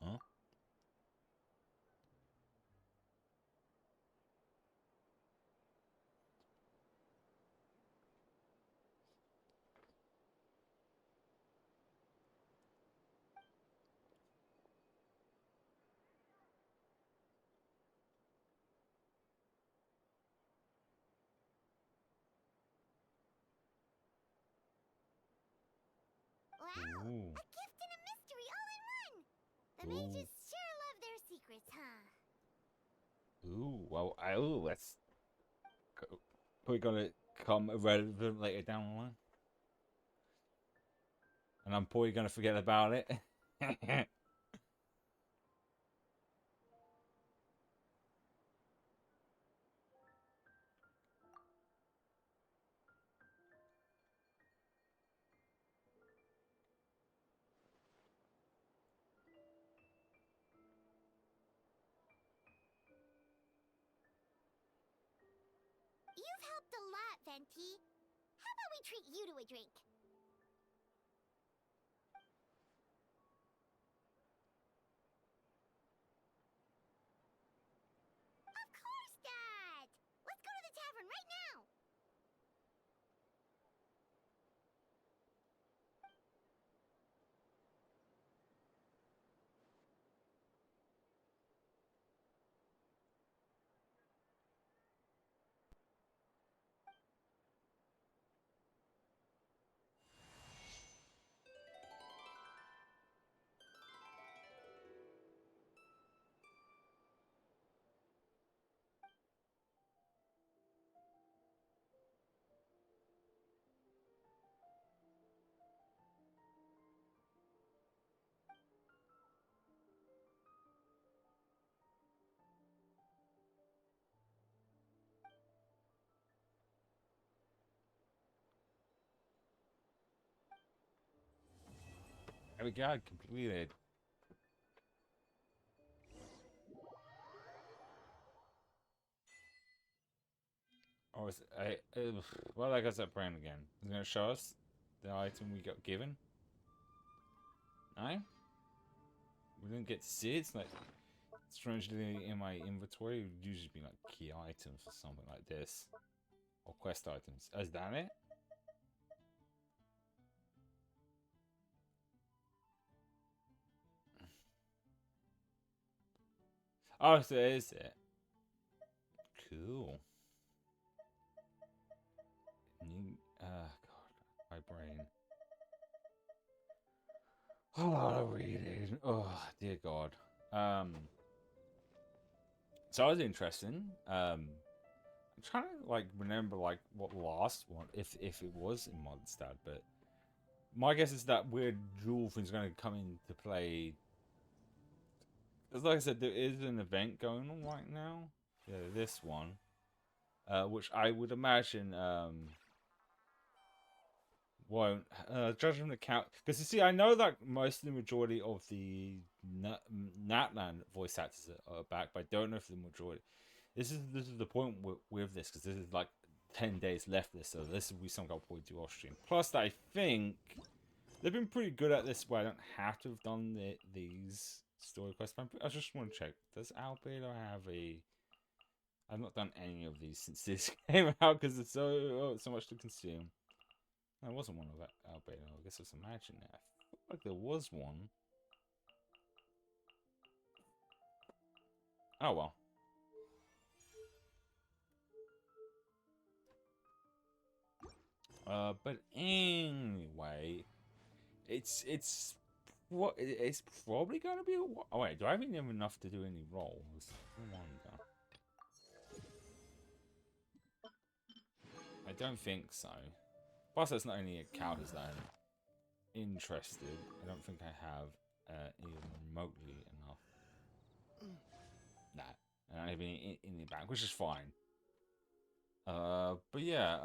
Huh? Wow, Ooh. a gift and a mystery all in one. The Ooh. mages sure love their secrets, huh? Ooh, well, that's probably gonna come irrelevant later down the line, and I'm probably gonna forget about it. You've helped a lot, Venti. How about we treat you to a drink? Of course, Dad! Let's go to the tavern right now! There we go, completed. Or is well, I guess that brain again. It's gonna show us the item we got given. No? We didn't get to see it. It's like, strangely in my inventory, it would usually be like key items or something like this. Or quest items. Is that it? Oh, so is it? Cool. God, my brain. A lot of reading. Oh, dear God. So that was interesting. I'm trying to like remember like what last one, if it was in Mondstadt, but my guess is that weird jewel thing's going to come into play. Because like I said, there is an event going on right now. Yeah, this one, which I would imagine won't judge from the count. Because you see, I know that most of the majority of the Natlan voice actors are back, but I don't know if the majority. This is the point with this, because this is like 10 days left this, so this will be something I'll probably do off stream. Plus, I think they've been pretty good at this, where I don't have to have done these story quests. I just want to check. Does Albedo have a? I've not done any of these since this came out because it's so much to consume. No, it wasn't one of Albedo. I guess it's Imagine it. I feel like there was one. Oh well. But anyway, it's probably gonna be. Oh wait, do I even have enough to do any rolls? I wonder. I don't think so. Plus, that's not only encounters that I'm interested. I don't think I have even remotely enough. Nah, I don't have any in the bank, which is fine. But yeah,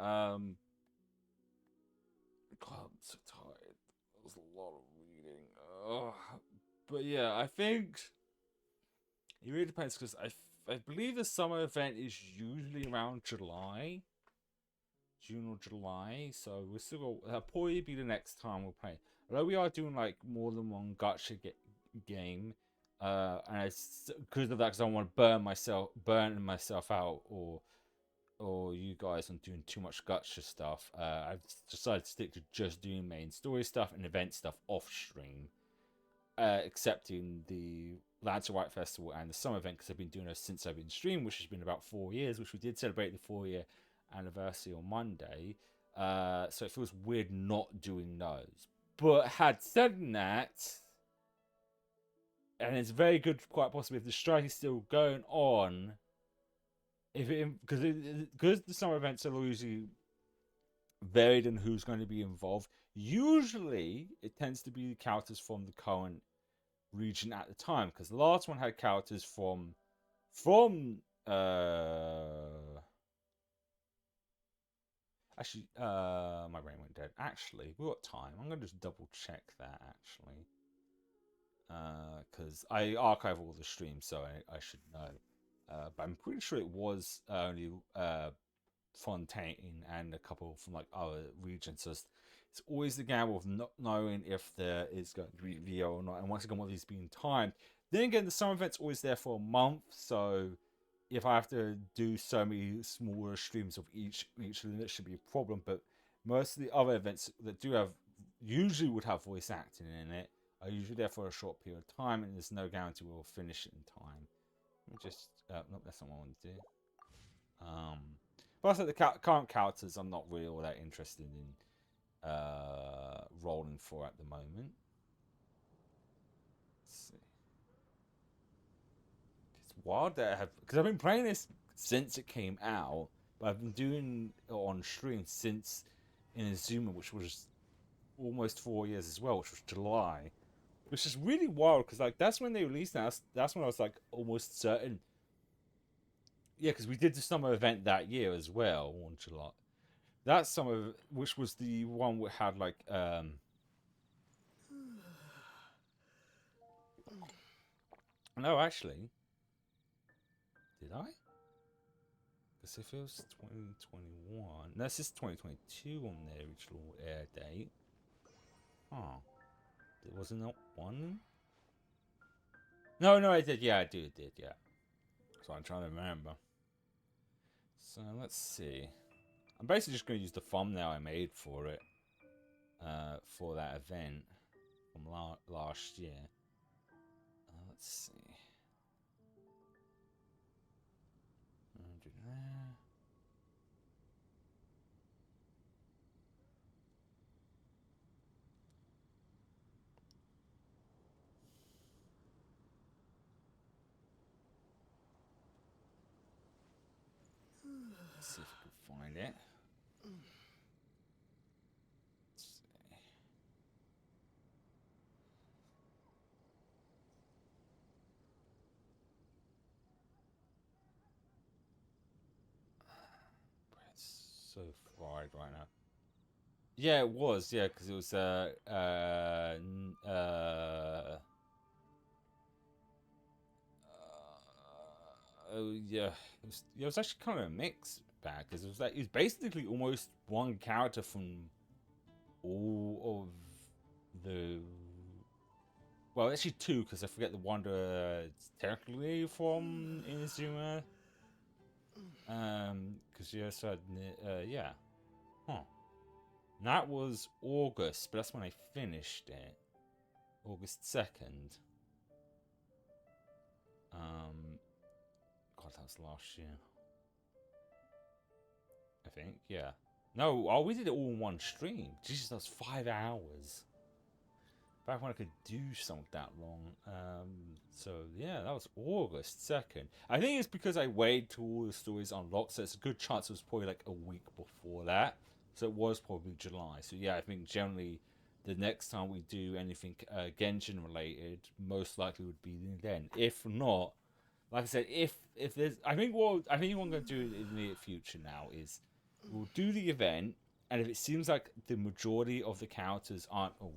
God, I'm so tired. That was a lot of reading. But yeah, I think it really depends, because I believe the summer event is usually around July. June or July, so we're still that'll probably be the next time we'll play. Although we are doing like more than one gacha game, and it's because of that, because I don't want to burn myself out, or you guys on doing too much gacha stuff. I've decided to stick to just doing main story stuff and event stuff off stream, excepting the Lancer White Festival and the summer event, because I've been doing it since I've been streaming, which has been about 4 years, which we did celebrate the 4-year anniversary on Monday. So it feels weird not doing those. But had said that, and it's very good, quite possibly, if the strike is still going on, if it because the summer events are usually varied in who's going to be involved. Usually, it tends to be characters from the current region at the time, because the last one had characters from actually, my brain went dead. Actually, we got time. I'm gonna just double check that actually, because I archive all the streams, so I should know. But I'm pretty sure it was only Fontaine and a couple from like other regions. So it's always the gamble of not knowing if there is going to be VO or not. And once again, what these being timed. Then again, the summer event's always there for a month, so if I have to do so many smaller streams of each, then it should be a problem. But most of the other events that do have, usually would have voice acting in it, are usually there for a short period of time, and there's no guarantee we'll finish it in time. Let me just, nope, that's not what I want to do. Plus, the current characters, I'm not really all that interested in rolling for at the moment. Let's see. It's wild that I have, because I've been playing this since it came out, but I've been doing it on stream since Inazuma, which was almost 4 years as well, which was July, which is really wild, because like that's when they released that. That's when I was like almost certain. Yeah, because we did the summer event that year as well on July. That summer, which was the one we had like no, actually, did I? Because if it was 2021, no, this is 2022 on the original air date. Oh, there wasn't that one. No, I did. Yeah, I did. Yeah. So I'm trying to remember. So let's see. I'm basically just going to use the thumbnail I made for it, for that event from last year. Let's see. Let's see if we can find it. Let's see. It's so fried right now. Yeah, it was. Yeah, because it was oh yeah, it was actually kind of a mix bag because it was basically almost one character from all of the. Well, actually two, because I forget the one that's technically from Inazuma. Because yeah, so yeah, huh. And that was August, but that's when I finished it. August 2nd. God, that was last year. I think, yeah. No, oh, we did it all in one stream. Jesus, that was 5 hours. Back when I could do something that long. So yeah, that was August 2nd. I think it's because I waited till all the stories unlocked, so it's a good chance it was probably like a week before that. So it was probably July. So yeah, I think generally the next time we do anything Genshin related, most likely would be then. If not, like I said, if there's, I think what I'm going to do in the near future now is we'll do the event, and if it seems like the majority of the characters aren't voiced,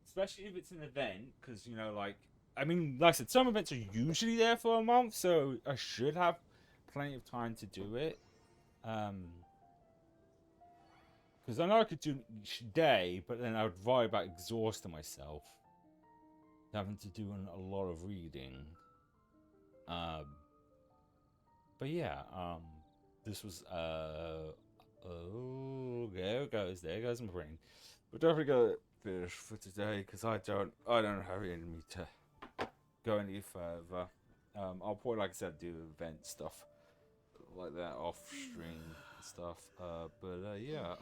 especially if it's an event, because you know, like I mean, like I said, some events are usually there for a month, so I should have plenty of time to do it. Because I know I could do each day, but then I would worry about exhausting myself, having to do a lot of reading. But yeah, this was oh, there goes my brain. But don't forget finish for today, because I don't have it in me to go any further. I'll probably, like I said, do event stuff like that off stream and stuff. Yeah.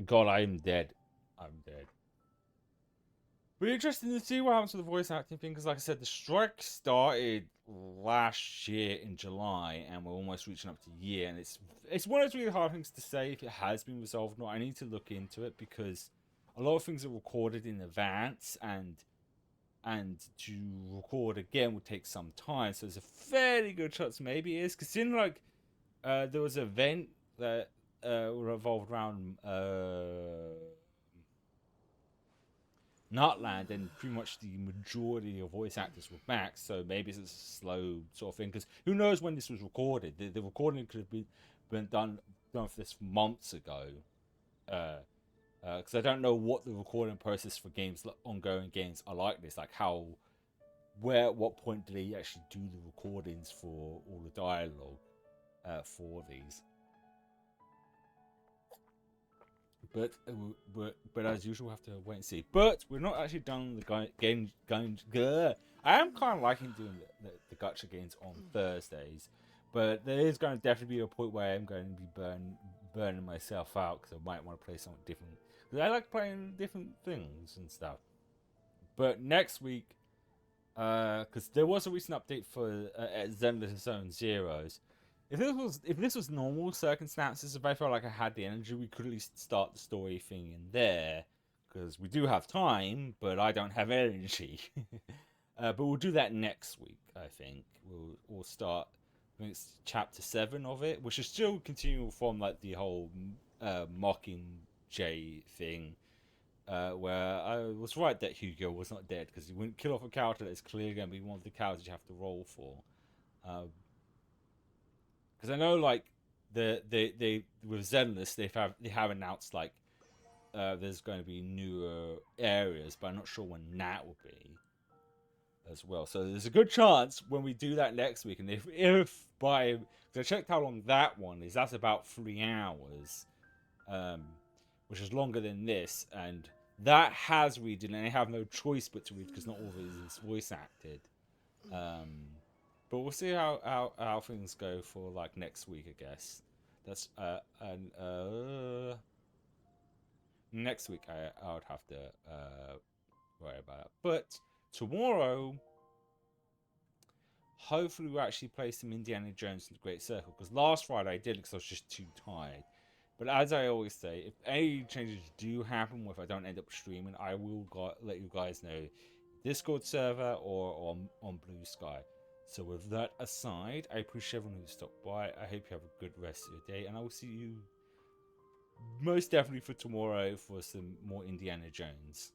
God, I'm dead. But interesting to see what happens with the voice acting thing, because like I said, the strike started last year in July, and we're almost reaching up to a year, and it's one of those really hard things to say if it has been resolved or not. I need to look into it, because a lot of things are recorded in advance, and to record again would take some time, so there's a fairly good chance maybe it is, because in like there was an event that revolved around Nutland, and pretty much the majority of voice actors were back, so maybe it's a slow sort of thing, because who knows when this was recorded. The recording could have been done for this months ago, because I don't know what the recording process for games, ongoing games, are like this, like how, where, at what point do they actually do the recordings for all the dialogue for these. But as usual, we'll have to wait and see. But we're not actually done the game. I am kind of liking doing the gacha games on Thursdays, but there is going to definitely be a point where I'm going to be burning myself out, because I might want to play something different. Because I like playing different things and stuff. But next week, because there was a recent update for Zenless Zone Zeros. If this was normal circumstances, if I felt like I had the energy, we could at least start the story thing in there, because we do have time, but I don't have energy. But we'll do that next week. I think we'll start. I think it's chapter 7 of it, which is still continuing from like the whole Mockingjay thing, where I was right that Hugo was not dead, because he wouldn't kill off a character that's clearly going to be one of the characters you have to roll for. Because I know, like, they with Zenless, they have announced like there's going to be newer areas, but I'm not sure when that will be as well. So there's a good chance when we do that next week, and if by, because I checked how long that one is, that's about 3 hours, which is longer than this, and that has read, and they have no choice but to read because not all of it is voice acted. But we'll see how things go for like next week, I guess. That's next week I would have to worry about it. But tomorrow, hopefully we'll actually play some Indiana Jones in the Great Circle, because last Friday I did because I was just too tired. But as I always say, if any changes do happen, or if I don't end up streaming, I will let you guys know, Discord server or on Blue Sky. So with that aside, I appreciate everyone who stopped by. I hope you have a good rest of your day, and I will see you most definitely for tomorrow for some more Indiana Jones.